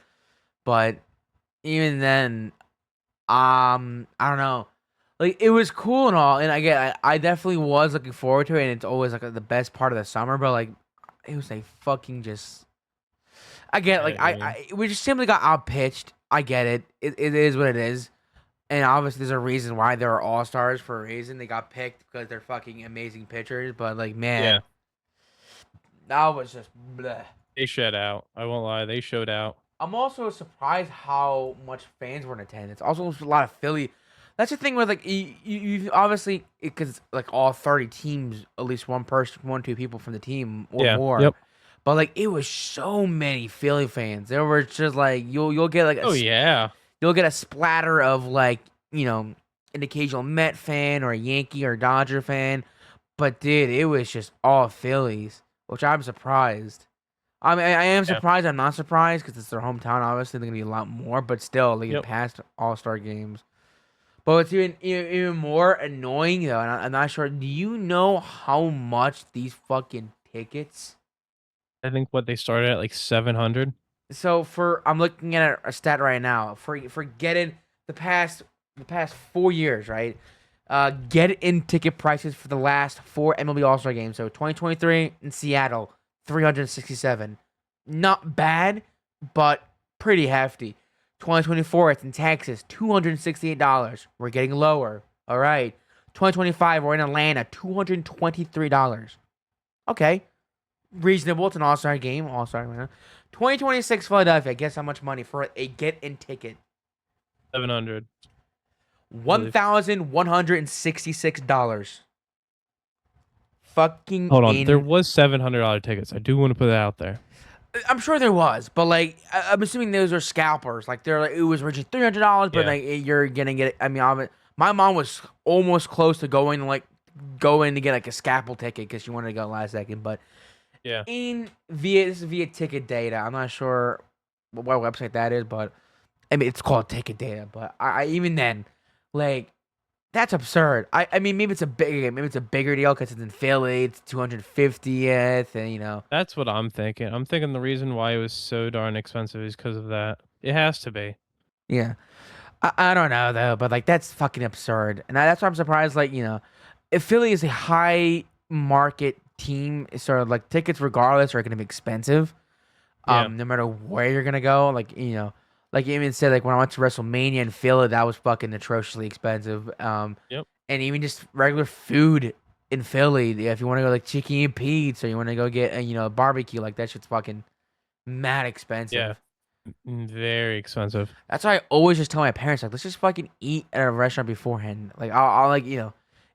But even then, I don't know. Like it was cool and all, and I definitely was looking forward to it, and it's always like the best part of the summer. But like, it was like fucking just. I get I know like what you mean. we just simply got outpitched. I get it. It is what it is, and obviously there's a reason why they are all stars for a reason. They got picked because they're fucking amazing pitchers. But like, Yeah, man, that was just bleh. they showed out. I won't lie, they showed out. I'm also surprised how much fans were in attendance. Also, a lot of Philly. That's the thing with like you obviously because like all 30 teams, at least one person, 2 people from the team or Yeah. more. Yep. But like it was so many Philly fans. There were just like you'll get like Oh yeah. you'll get a splatter of like an occasional Met fan or a Yankee or Dodger fan. But dude, it was just all Phillies, which I'm surprised. I mean, I am Yeah. surprised. I'm not surprised because it's their hometown. Obviously, they're gonna be a lot more, but still, like in Yep. past All Star games. But what's even more annoying though, and I'm not sure. Do you know how much these fucking tickets? I think what they started at like 700. So I'm looking at a stat right now for getting the past 4 years, right? Get in ticket prices for the last 4 MLB All Star games. So 2023 in Seattle, 367. Not bad, but pretty hefty. 2024, it's in Texas, $268. We're getting lower. All right. 2025, we're in Atlanta, $223. Okay. Reasonable. It's an All Star game. All Star. 2026 Philadelphia. Guess how much money for a get in ticket? 700. $1,166. Fucking Hold on. There was $700 tickets. I do want to put that out there. I'm sure there was, but like I'm assuming those are scalpers. Like they're like it was originally $300, but Yeah. like you're gonna get. I mean, my mom was almost close to going to get like a scalpel ticket because she wanted to go last second. But Yeah. this is via Ticket Data. I'm not sure what website that is, but I mean it's called Ticket Data. But I even then, like that's absurd. I mean maybe it's a bigger deal because it's in Philly. It's 250th, and That's what I'm thinking. I'm thinking the reason why it was so darn expensive is because of that. It has to be. yeah. I don't know though, but like that's fucking absurd, and that's why I'm surprised. Like if Philly is a high market team, sort of like tickets regardless are going to be expensive. Yeah. No matter where you're gonna go, like like you even said, like when I went to WrestleMania in Philly, that was fucking atrociously expensive. Yep. And even just regular food in Philly, yeah, if you want to go like chicken and pizza, or you want to go get a barbecue, like that shit's fucking mad Yeah. expensive. Very expensive. That's why I always just tell my parents, like, let's just fucking eat at a restaurant beforehand. Like, I'll like,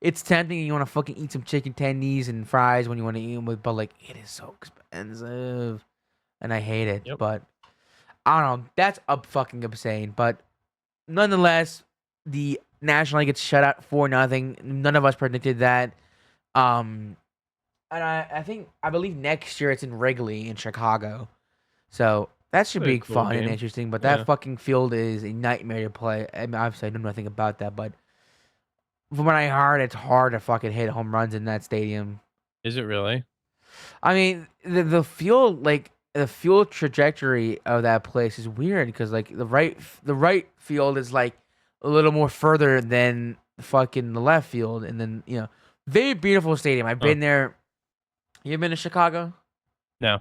it's tempting. You want to fucking eat some chicken tendies and fries when you want to eat them, but like, it is so expensive, and I hate it. Yep. But I don't know. That's up fucking insane. But nonetheless, the National League gets shut out 4-0. None of us predicted that. Um, and I believe next year it's in Wrigley in Chicago. So that should A be cool fun and game. interesting. But that Yeah. fucking field is a nightmare to play. I mean, obviously I know nothing about that, but from what I heard, it's hard to fucking hit home runs in that stadium. Is it really? I mean, the field, like the field trajectory of that place is weird because like the right field is like a little more further than fucking the left field, and then very beautiful stadium. I've Huh. been there. You been to Chicago? No.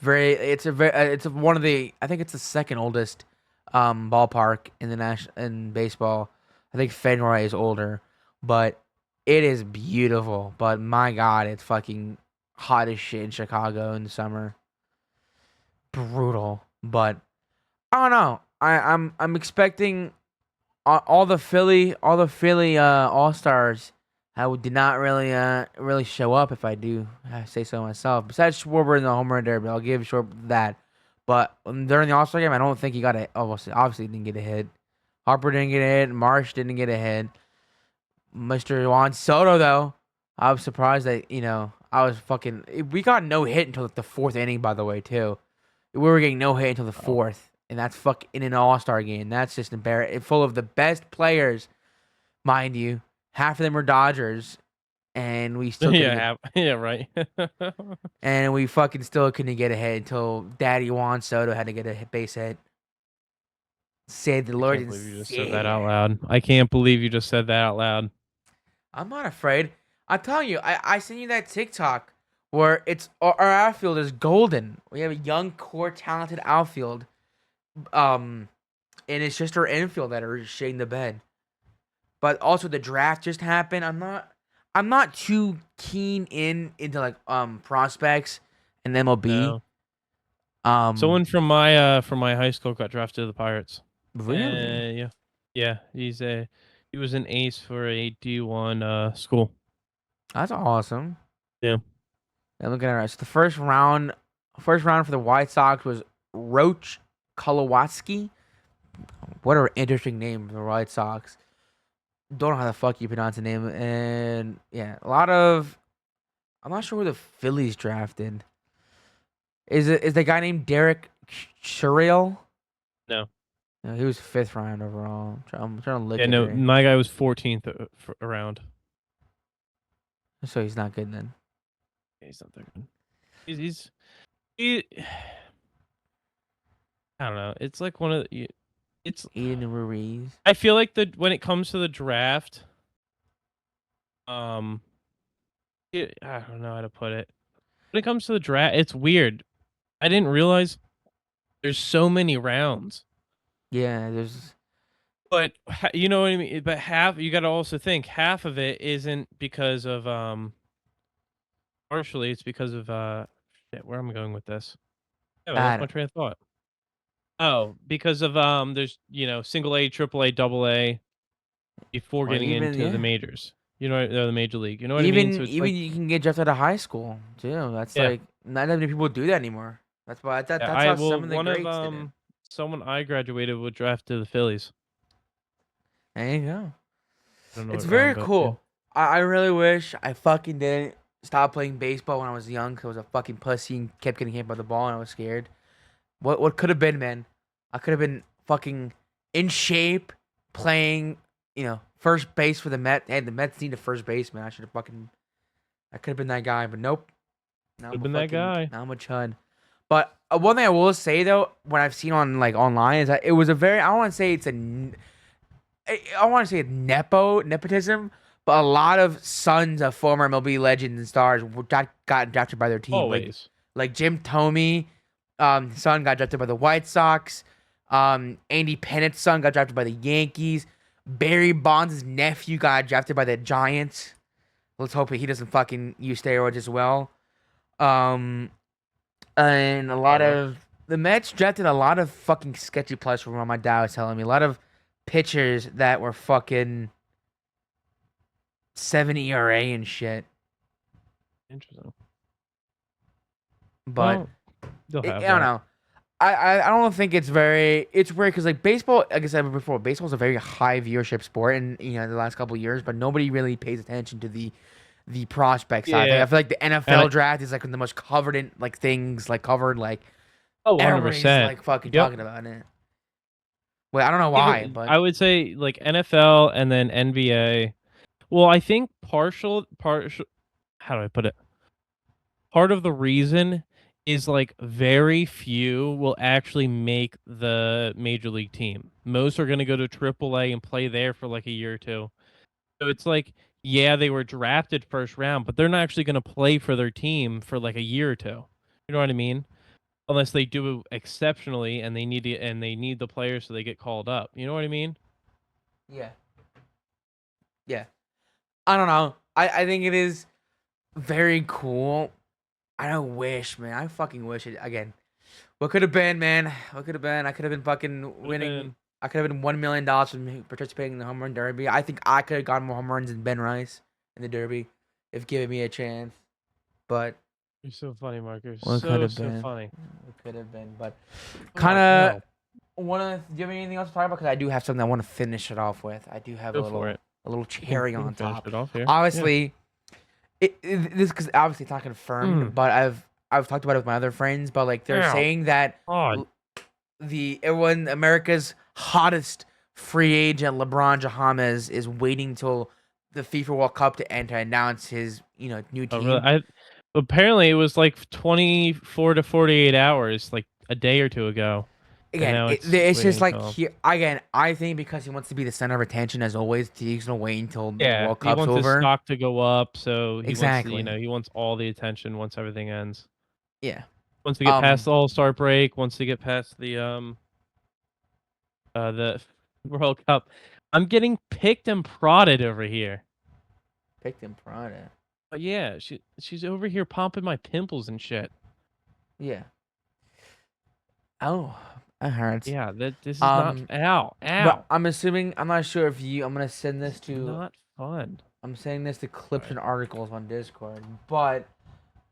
It's one of the, I think it's the second oldest ballpark in the in baseball. I think Fenway is older, but it is beautiful. But my God, it's fucking hot as shit in Chicago in the summer. Brutal. But I don't know. I'm expecting all the Philly All Stars. I did not really show up, if I do say so myself. Besides Schwarber in the Homerun Derby, I'll give Schwarber that. But during the All Star game, I don't think he got a. Obviously didn't get a hit. Harper didn't get a hit. Marsh didn't get a hit. Mr. Juan Soto though, I was surprised that I was fucking. We got no hit until like the fourth inning. By the way, too, we were getting no hit until the Oh. fourth, and that's fucking in an All Star game. That's just embarrassing. Full of the best players, mind you. Half of them were Dodgers, and we still couldn't get. Yeah, right. And we fucking still couldn't get ahead until Daddy Juan Soto had to get a base hit. Save the I Lord can't and believe you just said that out save. loud. I can't believe you just said that out loud. I'm not afraid. I'm telling you, I sent you that TikTok where it's our outfield is golden. We have a young, core, talented outfield. Um, and it's just our infield that are shitting the bed. But also the draft just happened. I'm not too keen into like prospects and MLB. No. Um, Someone from my high school got drafted to the Pirates. really? Yeah. Yeah, he was an ace for a D1 school. That's awesome. Yeah. And look at it. So the first round for the White Sox was Roach Kolowatsky. What an interesting name for the White Sox. Don't know how the fuck you pronounce the name. And yeah, a lot of. I'm not sure who the Phillies drafted. Is the guy named Derek Shuriel? No. No, he was fifth round overall. I'm trying to look Yeah, at no, it. my guy was 14th around. So he's not good then. Yeah, he's not that good. He I don't know. It's like one of the, it's Eden Ruiz. I feel like when it comes to the draft, I don't know how to put it. When it comes to the draft, it's weird. I didn't realize there's so many rounds. Yeah, there's. But you know what I mean. But you got to also think half of it isn't because of partially it's because of shit, where am I going with this? Yeah, I lost my Bad. train of thought. Oh, because of there's single A, triple A, double A before Or getting even into the yeah. majors. The major league. You know what I mean? So Even it's even like you can get drafted out of high school too. That's yeah, like not that many people do that anymore. That's why yeah. that's how Well, some of the one of greats did it. someone I graduated with drafted to the Phillies. There you go. I don't know It's what round, very but yeah. cool. I really wish I fucking didn't stop playing baseball when I was young because I was a fucking pussy and kept getting hit by the ball and I was scared. What could have been, man? I could have been fucking in shape, playing, first base for the Mets. Hey, the Mets need a first baseman. I could have been that guy, but nope. Could have been that guy. Now I'm a chud. But one thing I will say though, what I've seen on like online is that it was a very, I don't want to say it's I want to say it's nepotism, but a lot of sons of former MLB legends and stars got drafted by their team, Always. like Jim Thome. son got drafted by the White Sox. Andy Pennett's son got drafted by the Yankees. Barry Bonds' nephew got drafted by the Giants. Let's hope he doesn't fucking use steroids as well. Um, and a lot of the Mets drafted a lot of fucking sketchy players from what my dad was telling me. A lot of pitchers that were fucking 7 ERA and shit. Interesting. But They'll I have don't that. know. I don't think it's weird because like baseball, like I said before, baseball is a very high viewership sport in the last couple of years, but nobody really pays attention to the prospect side. Like, Yeah. I feel like the And NFL draft is like the most covered in like things like covered like oh, everybody's 100%. like fucking Yep. talking about it. Well, I don't know why, Even but I would say like NFL and then NBA. Well, I think partial how do I put it? Part of the reason is like very few will actually make the major league team. Most are going to go to AAA and play there for like a year or two. So it's like, yeah, they were drafted first round, but they're not actually going to play for their team for like a year or two. You know what I mean? Unless they do exceptionally and they need the players so they get called up. You know what I mean? yeah, yeah. I don't know. I think it is very cool. I don't wish, man. I fucking wish it again. What could have been, man? What could have been? I could have been fucking Would have winning. been I could have been $1 million from participating in the Homerun Derby. I think I could have gotten more home runs than Ben Rice in the Derby if given me a chance. But you're so funny, Marcus. what could have So been? funny. What could have been? But Fuck kind no. of want to. Do you have anything else to talk about? Because I do have something I want to finish it off with. I do have Go for it. a little We cherry can on finish top. it off here. Obviously, this because obviously it's not confirmed, but I've talked about it with my other friends. But like they're saying that God. everyone America's hottest free agent LeBron James is waiting till the FIFA World Cup to end to announce his new Oh, team. really? Apparently it was like 24 to 48 hours, like a day or two ago. Again, now it's it's just waiting like till I think because he wants to be the center of attention as always, he's gonna wait until the yeah, World he Cup's wants his over. stock to go up, so he wants to, Exactly. he wants all the attention once everything ends. Yeah. Once we get past the All-Star break, once we get past the World Cup. I'm getting picked and prodded over here. Picked and prodded. But yeah, she's over here popping my pimples and shit. Yeah. Oh, that hurts. Yeah, this is not ow. But I'm assuming I'm not sure if I'm gonna send this to not fun. I'm sending this to clips and articles on Discord. But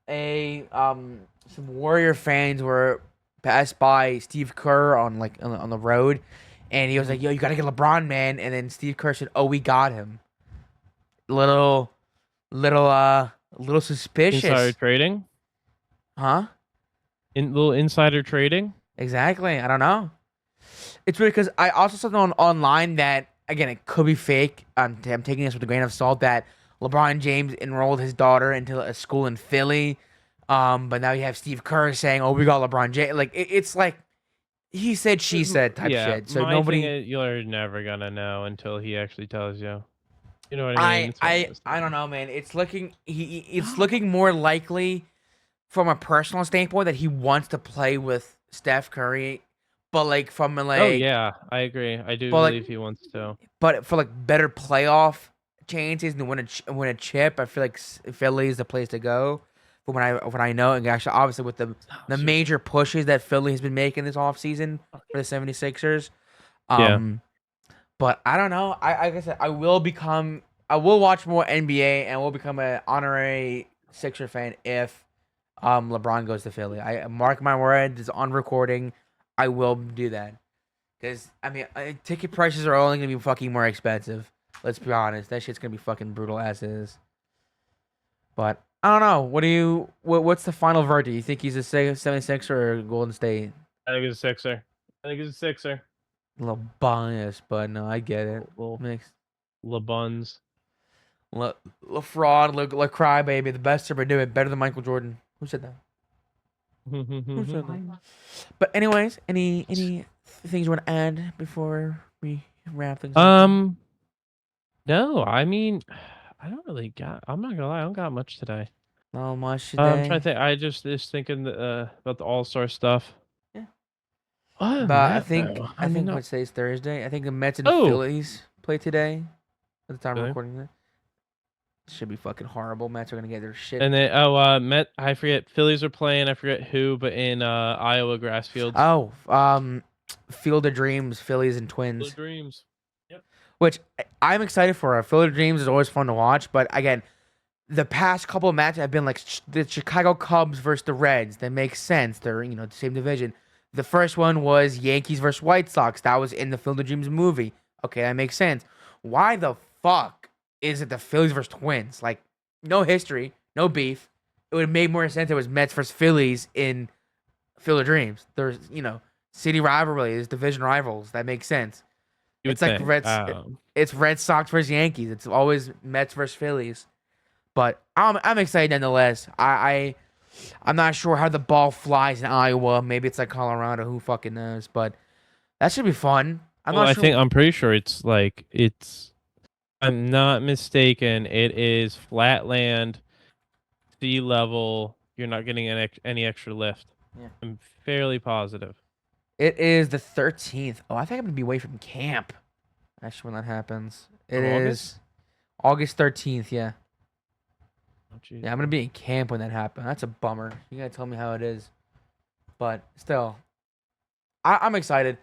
some Warrior fans were passed by Steve Kerr on on the road, and he was like, "Yo, you gotta get LeBron, man." And then Steve Kerr said, "Oh, we got him." Little suspicious. Insider trading? Huh? Little insider trading? Exactly. I don't know. It's weird because I also saw online that again it could be fake. I'm taking this with a grain of salt that LeBron James enrolled his daughter into a school in Philly. But now you have Steve Kerr saying, "Oh, we got LeBron James." Like it's like he said, she said type shit. So my nobody. thing is, you're never gonna know until he actually tells you. You know what I mean? I don't know, man. It's looking it's looking more likely from a personal standpoint that he wants to play with Steph Curry, but like from like oh yeah, I agree. I do believe he wants to. But for like better playoff chances and win a chip, I feel like Philly is the place to go. From what I know, and actually obviously with the major pushes that Philly has been making this offseason for the 76ers. Yeah. But I don't know. Like I said, I will watch more NBA and will become an honorary Sixer fan if LeBron goes to Philly. I mark my word. It's on recording. I will do that. Because, I mean, ticket prices are only going to be fucking more expensive. Let's be honest. That shit's going to be fucking brutal as is. But, I don't know. What's the final verdict? You think he's a 76er or Golden State? I think he's a Sixer. I think he's a Sixer. A little biased, but no, I get it. Little Mixed. LeBuns. Le fraud, le crybaby. The best to ever do it. Better than Michael Jordan. Who said that? Who said that? But anyways, any things you want to add before we wrap things up? No, I mean, I don't really got. I'm not gonna lie, I don't got much today. Not much I'm trying to today. think. I just thinking about the All-Star stuff. Yeah. Other than But I that, think though, I I mean, think no. what today's Thursday. I think the Mets and Oh, Phillies play today. At the time of really? recording this, should be fucking horrible. Mets are gonna get their shit. And then Met. I forget. Phillies are playing. I forget who, but in Iowa grass fields. Oh, Field of Dreams, Phillies and The Twins. dreams. Yep. Which I'm excited for. Field of Dreams is always fun to watch, but again, the past couple of matches have been like the Chicago Cubs versus the Reds. That makes sense. They're the same division. The first one was Yankees versus White Sox. That was in the Field of Dreams movie. Okay, that makes sense. Why the fuck is it the Phillies versus Twins? Like, no history, no beef. It would make more sense if it was Mets versus Phillies in Field of Dreams. There's city rivalries, division rivals. That makes sense. You would It's like think. It's Red Sox versus Yankees. It's always Mets versus Phillies. But I'm excited nonetheless. I'm not sure how the ball flies in Iowa. Maybe it's like Colorado. Who fucking knows? But that should be fun. I'm Well, not sure. I'm pretty sure it's like it's. I'm not mistaken. It is flat land, sea level. You're not getting any extra lift. Yeah. I'm fairly positive. It is the 13th. Oh, I think I'm gonna be away from camp. Actually, when that happens, it Of is August? August 13th. Yeah. Oh, jeez. Yeah, I'm gonna be in camp when that happens. That's a bummer. You gotta tell me how it is. But still, I'm excited.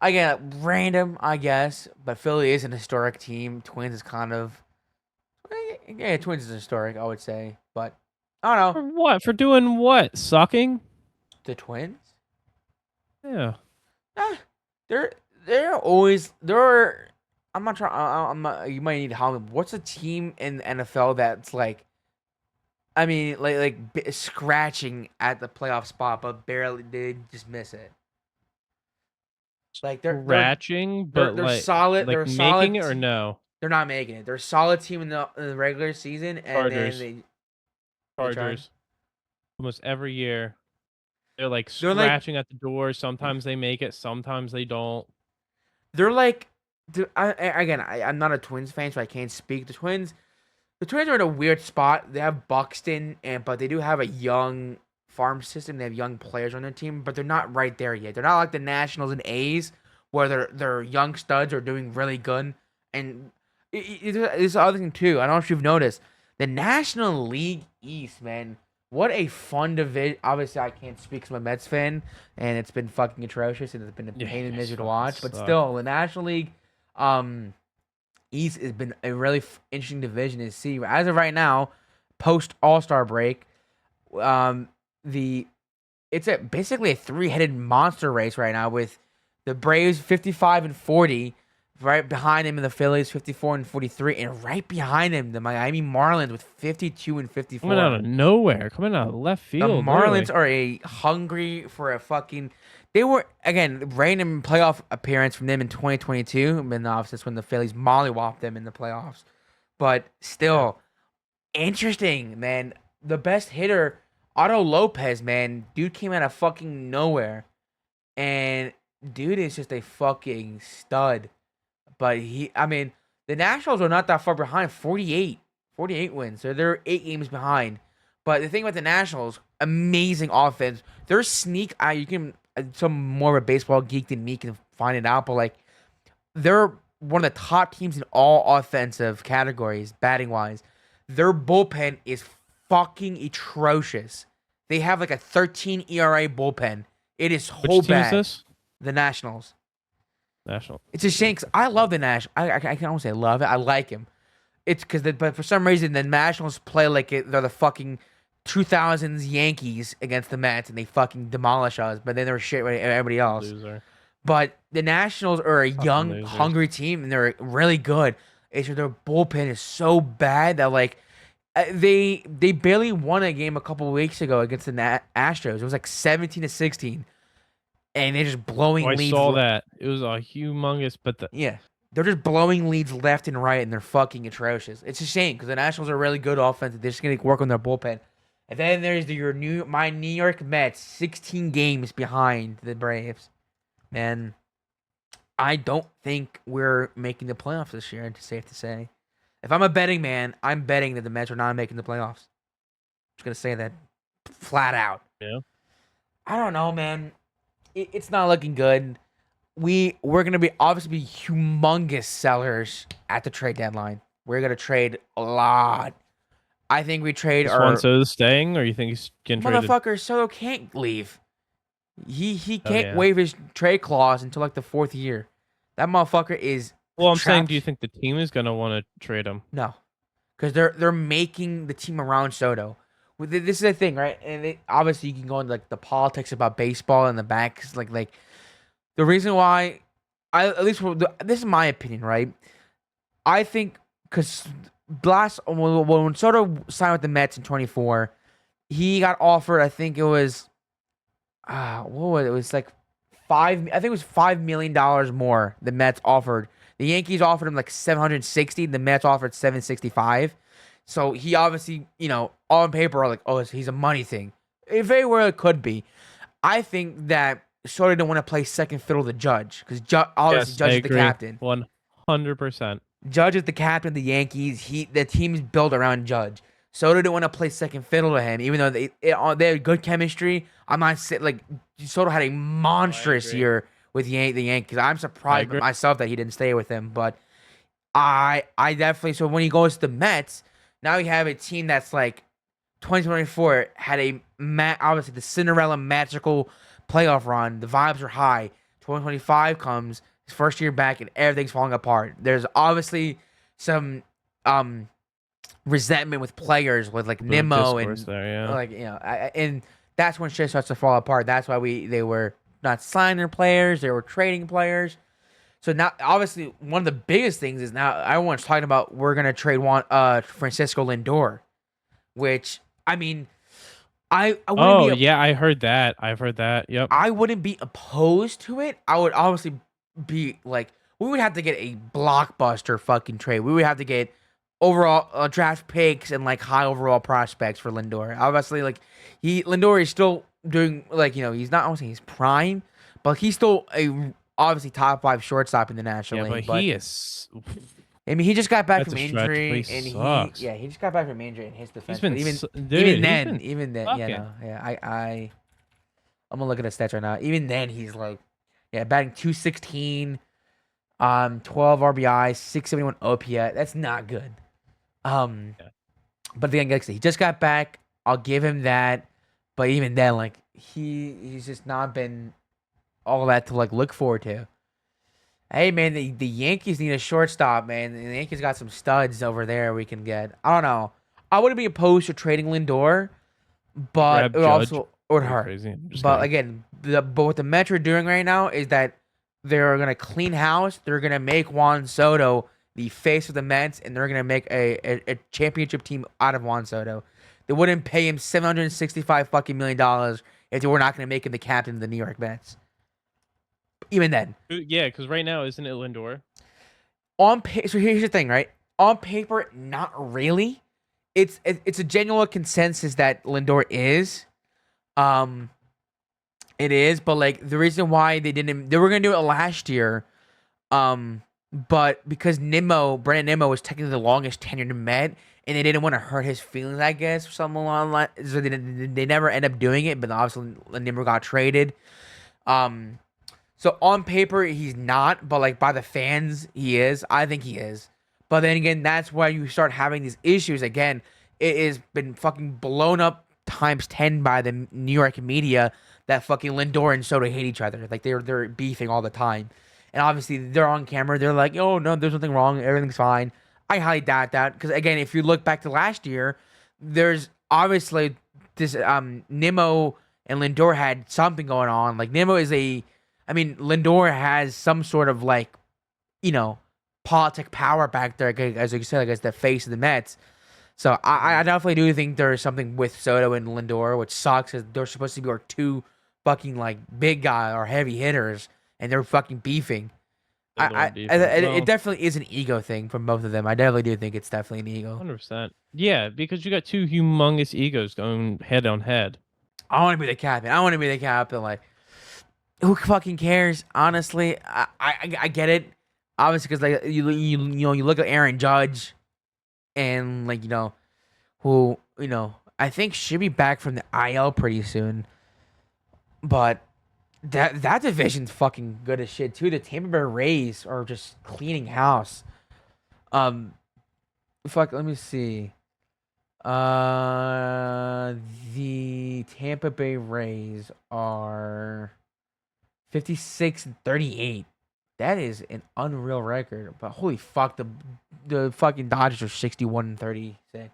Again, random, I guess. But Philly is an historic team. Twins is kind of yeah, Twins is historic, I would say. But I don't know. For what? For doing what? Sucking? The Twins? Yeah. Ah, they're they're always they're. I'm not trying. I'm not, you might need to help me. What's a team in the NFL that's like? I mean, scratching at the playoff spot, but barely they just miss it. Like Scratching, but they're solid. They're a making solid. it or no? They're not making it. They're a solid team in the regular season, and then Chargers. they tried. Chargers. Almost every year. They're like They're like scratching at the door. Sometimes they make it, sometimes they don't. they're like. Again, I'm not a Twins fan, so I can't speak. The Twins are in a weird spot. They have Buxton, but they do have a young farm system. They have young players on their team, but they're not right there yet. They're not like the Nationals and A's, where their young studs are doing really good. And there's the other thing too. I don't know if you've noticed the National League East, man. What a fun division. Obviously, I can't speak because I'm a Mets fan, and it's been fucking atrocious, and it's been a Yeah, pain in the it's misery to fucking watch. But suck. still, the National League, East has been a really interesting division to see. As of right now, post All Star break, the it's basically a three-headed monster race right now with the Braves 55 and 40, right behind him in the Phillies 54 and 43, and right behind him the Miami Marlins with 52 and Coming out 54. of nowhere, coming out of left The field, Marlins literally. are a hungry for a fucking. They were again random playoff appearance from them in 2022. And then obviously that's when the Phillies mollywopped them in the playoffs. But Yeah. still, interesting, man. The best hitter, Otto Lopez, man. Dude came out of fucking nowhere. And dude is just a fucking stud. But I mean, the Nationals are not that far behind. 48 wins. So they're 8 games behind. But the thing about the Nationals, amazing offense. Their sneak, you can, some more of a baseball geek than me can find it out, but like, they're one of the top teams in all offensive categories, batting wise. Their bullpen is fucking atrocious. They have like a 13 ERA bullpen. It is Which so team is bad. this? The Nationals. National. It's a shame 'cause I love the Nash. I can almost say love it. I like him. It's because but for some reason the Nationals play like they're the fucking 2000s Yankees against the Mets and they fucking demolish us. But then they're shit with everybody else. Loser. But the Nationals are a Fucking young, losers. hungry team and they're really good. It's just their bullpen is so bad that like they barely won a game a couple weeks ago against the Astros. It was like 17-16, and they're just Oh, blowing I leads. saw that. It was a humongous, but Yeah. They're just blowing leads left and right, and they're fucking atrocious. It's a shame because the Nationals are really good offense. They're just gonna work on their bullpen. And then there's my New York Mets, 16 games behind the Braves. Man, I don't think we're making the playoffs this year. It's safe to say. If I'm a betting man, I'm betting that the Mets are not making the playoffs. just gonna say that flat out. Yeah. I don't know, man. It's not looking good. We're gonna be obviously be humongous sellers at the trade deadline. We're gonna trade a lot. I think we trade This one our so is staying, or you think he's getting traded? motherfucker. Soto can't leave. He Oh can't yeah. waive his trade clause until like the 4th year. That motherfucker is Well, I'm saying, trapped. do you think the team is gonna want to trade him? No, because they're making the team around Soto. This is the thing, right? And obviously you can go into like the politics about baseball in the back. 'Cause, like the reason why, this is my opinion, right? I think because when Soto signed with the Mets in 24, he got offered. I think it was what was it? It was like five. I think it was $5 million more. The Mets offered. The Yankees offered him like 760. The Mets offered 765. So he obviously, on paper, are like, oh, he's a money thing. It very well could be. I think that Soto didn't want to play second fiddle to Judge because obviously Yes, I Judge is the agree. captain. 100%. Judge is the captain of the Yankees. The team's built around Judge. Soto didn't want to play second fiddle to him, even though they had good chemistry. I'm not saying like Soto had a monstrous agree. year with the Yankees. I'm surprised agree. myself that he didn't stay with him, but I definitely. So when he goes to the Mets, now you have a team that's like 2024 had obviously the Cinderella magical playoff run. The vibes are high. 2025 comes, his first year back, and everything's falling apart. There's obviously some resentment with players, with like Nimmo and there, yeah. like and that's when shit starts to fall apart. That's why they were not signing players, they were trading players. So now, obviously, one of the biggest things is now everyone's talking about we're gonna trade Francisco Lindor, which I mean, I wouldn't be yeah, I heard that. I've heard that. Yep. I wouldn't be opposed to it. I would obviously be like, we would have to get a blockbuster fucking trade. We would have to get overall draft picks and like high overall prospects for Lindor. Obviously, like Lindor is still doing like he's not, I won't say he's prime, but he's still a obviously top 5 shortstop in the National League. But he is. I mean, he just got back That's from a stretch, but injury, he and sucks. he just got back from injury in his defense. He's been But even even then, sucking. I'm gonna look at his stats right now. Even then, he's like, batting 216, 12 RBI, 671 OPS. That's not good. But again, like I said, he just got back. I'll give him that. But even then, like he's just not been all that to like look forward to. Hey man, the Yankees need a shortstop, man. The Yankees got some studs over there we can get. I don't know. I wouldn't be opposed to trading Lindor, but Grab it Judge. also would hurt. Crazy. But again, but what the Mets are doing right now is that they're gonna clean house. They're gonna make Juan Soto the face of the Mets, and they're gonna make a championship team out of Juan Soto. They wouldn't pay him $765 fucking million if they were not gonna make him the captain of the New York Mets. Even then, Yeah, because right now, isn't it Lindor? So here's the thing, right? On paper, not really. It's a genuine consensus that Lindor is. It is, but like the reason why they were gonna do it last year, but because Brandon Nimmo was technically the longest tenured Met, and they didn't want to hurt his feelings, I guess, or something along that. So they never end up doing it. But obviously, Nimmo got traded. So on paper, he's not, but like by the fans, he is. I think he is. But then again, that's why you start having these issues again. It has been fucking blown up times 10 by the New York media that fucking Lindor and Soto hate each other. Like they're beefing all the time. And obviously they're on camera. They're like, oh no, there's nothing wrong. Everything's fine. I highly doubt that. Because again, if you look back to last year, there's obviously this Nimmo and Lindor had something going on. Like Lindor has some sort of like, politic power back there, as you said, like as the face of the Mets. So I definitely do think there's something with Soto and Lindor, which sucks because they're supposed to be our two fucking like big guy or heavy hitters, and they're fucking beefing. It definitely is an ego thing from both of them. I definitely do think it's definitely an ego. 100%. Yeah, because you got two humongous egos going head on head. I want to be the captain. Like, who fucking cares? Honestly, I get it. Obviously, because like you look at Aaron Judge, and like who I I think should be back from the IL pretty soon. But that division's fucking good as shit too. The Tampa Bay Rays are just cleaning house. Um, fuck. Let me see. The Tampa Bay Rays are 56-38. That is an unreal record. But holy fuck, the fucking Dodgers are 61-36.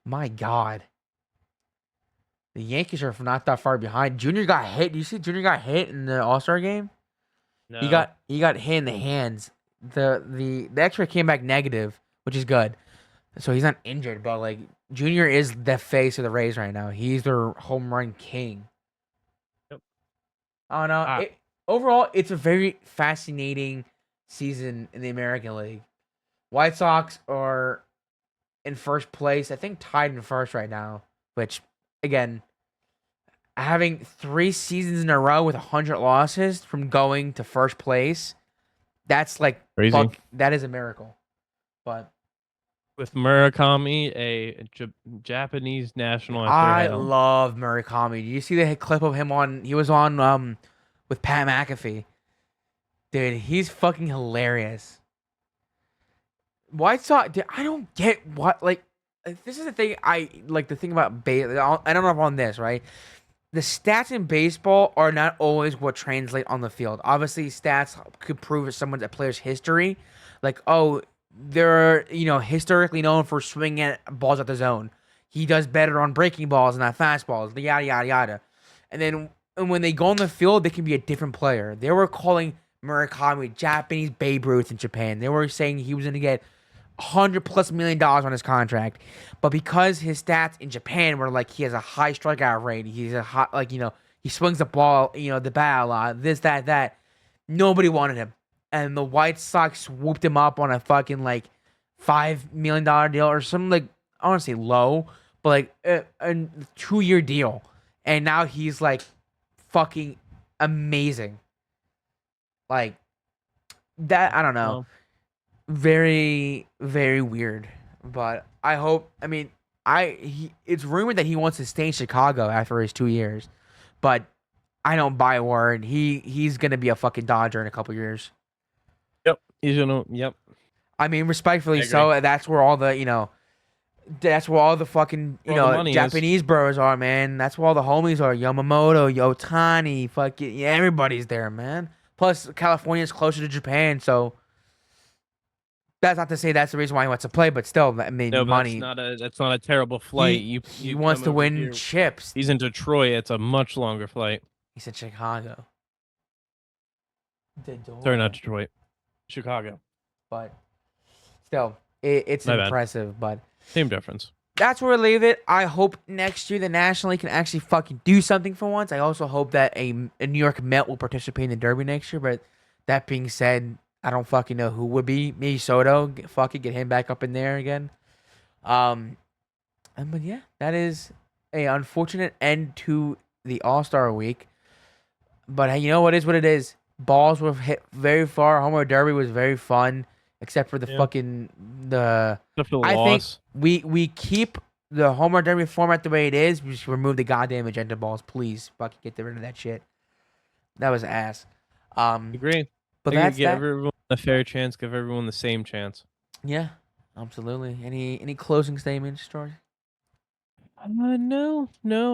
My God. The Yankees are not that far behind. Junior got hit. Do you see Junior got hit in the All-Star game? No. He got hit in the hands. The X-ray came back negative, which is good. So he's not injured, but like Junior is the face of the Rays right now. He's their home run king. Yep. Oh no. Overall, it's a very fascinating season in the American League. White Sox are in first place. I think tied in first right now, which again, having 3 seasons in a row with 100 losses from going to first place, that's like crazy. That is a miracle. But with Murakami, a Japanese national at their I helm. love Murakami. Do you see the clip of him on? He was on with Pat McAfee. Dude, he's fucking hilarious. White Sox, dude, I don't get what like. This is the thing I like. The thing about baseball, I don't know if on this right. The stats in baseball are not always what translate on the field. Obviously, stats could prove someone's a player's history, like they're historically known for swinging at balls at the zone. He does better on breaking balls and not fastballs. Yada yada yada. And when they go on the field, they can be a different player. They were calling Murakami Japanese Babe Ruth in Japan. They were saying he was going to get $100+ million on his contract, but because his stats in Japan were like he has a high strikeout rate, he's a hot he swings the ball, the bat a lot, this that, nobody wanted him, and the White Sox swooped him up on a fucking like $5 million deal or something, like I want to say low, but like a 2-year deal, and now he's like fucking amazing, like that. I don't know. Well, Very, very weird. But I hope. I mean, it's rumored that he wants to stay in Chicago after his 2 years, but I don't buy a word. He's gonna be a fucking Dodger in a couple years. Yep, he's gonna. Yep. I mean, respectfully so. That's where all the that's where all the fucking Japanese bros are, man. That's where all the homies are. Yamamoto, Yotani, fucking everybody's there, man. Plus, California's closer to Japan, so. That's not to say that's the reason why he wants to play, but still, I mean, money. That's not a terrible flight. He wants to win chips. He's in Detroit. It's a much longer flight. He's in Chicago. Sorry, not Detroit. Chicago. But still, it's impressive. But same difference. That's where we leave it. I hope next year the National League can actually fucking do something for once. I also hope that a New York Met will participate in the Derby next year. But that being said, I don't fucking know who would be. Maybe Soto. Fuck it, get him back up in there again. But yeah, that is a unfortunate end to the All-Star week. But hey, you know what is what it is. Balls were hit very far. Homerun Derby was very fun, except for the fucking the. I think we keep the Homerun Derby format the way it is. We just remove the goddamn magenta balls, please. Fucking get rid of that shit. That was ass. Agree. But that's give everyone a fair chance. Give everyone the same chance. Yeah, absolutely. Any closing statements, George? No.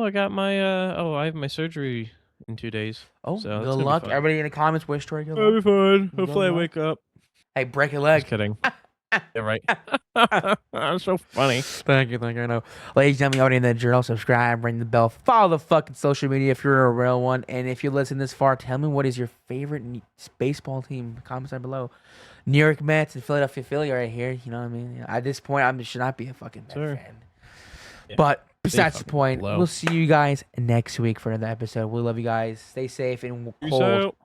I got my I have my surgery in 2 days. Oh, so good luck. Everybody in the comments wish Troy good luck. I'll be fine. Hopefully I wake up. Hey, break your leg. Just kidding. Yeah, right. That's so funny. Thank you. I know. Ladies and gentlemen, already in the journal, subscribe, ring the bell, follow the fucking social media if you're a real one. And if you listen this far, tell me what is your favorite baseball team. Comments down below. New York Mets and Philadelphia Philly right here. You know what I mean? At this point, I should not be a fucking Mets fan. Yeah. But besides the point, we'll see you guys next week for another episode. We love you guys. Stay safe and cold.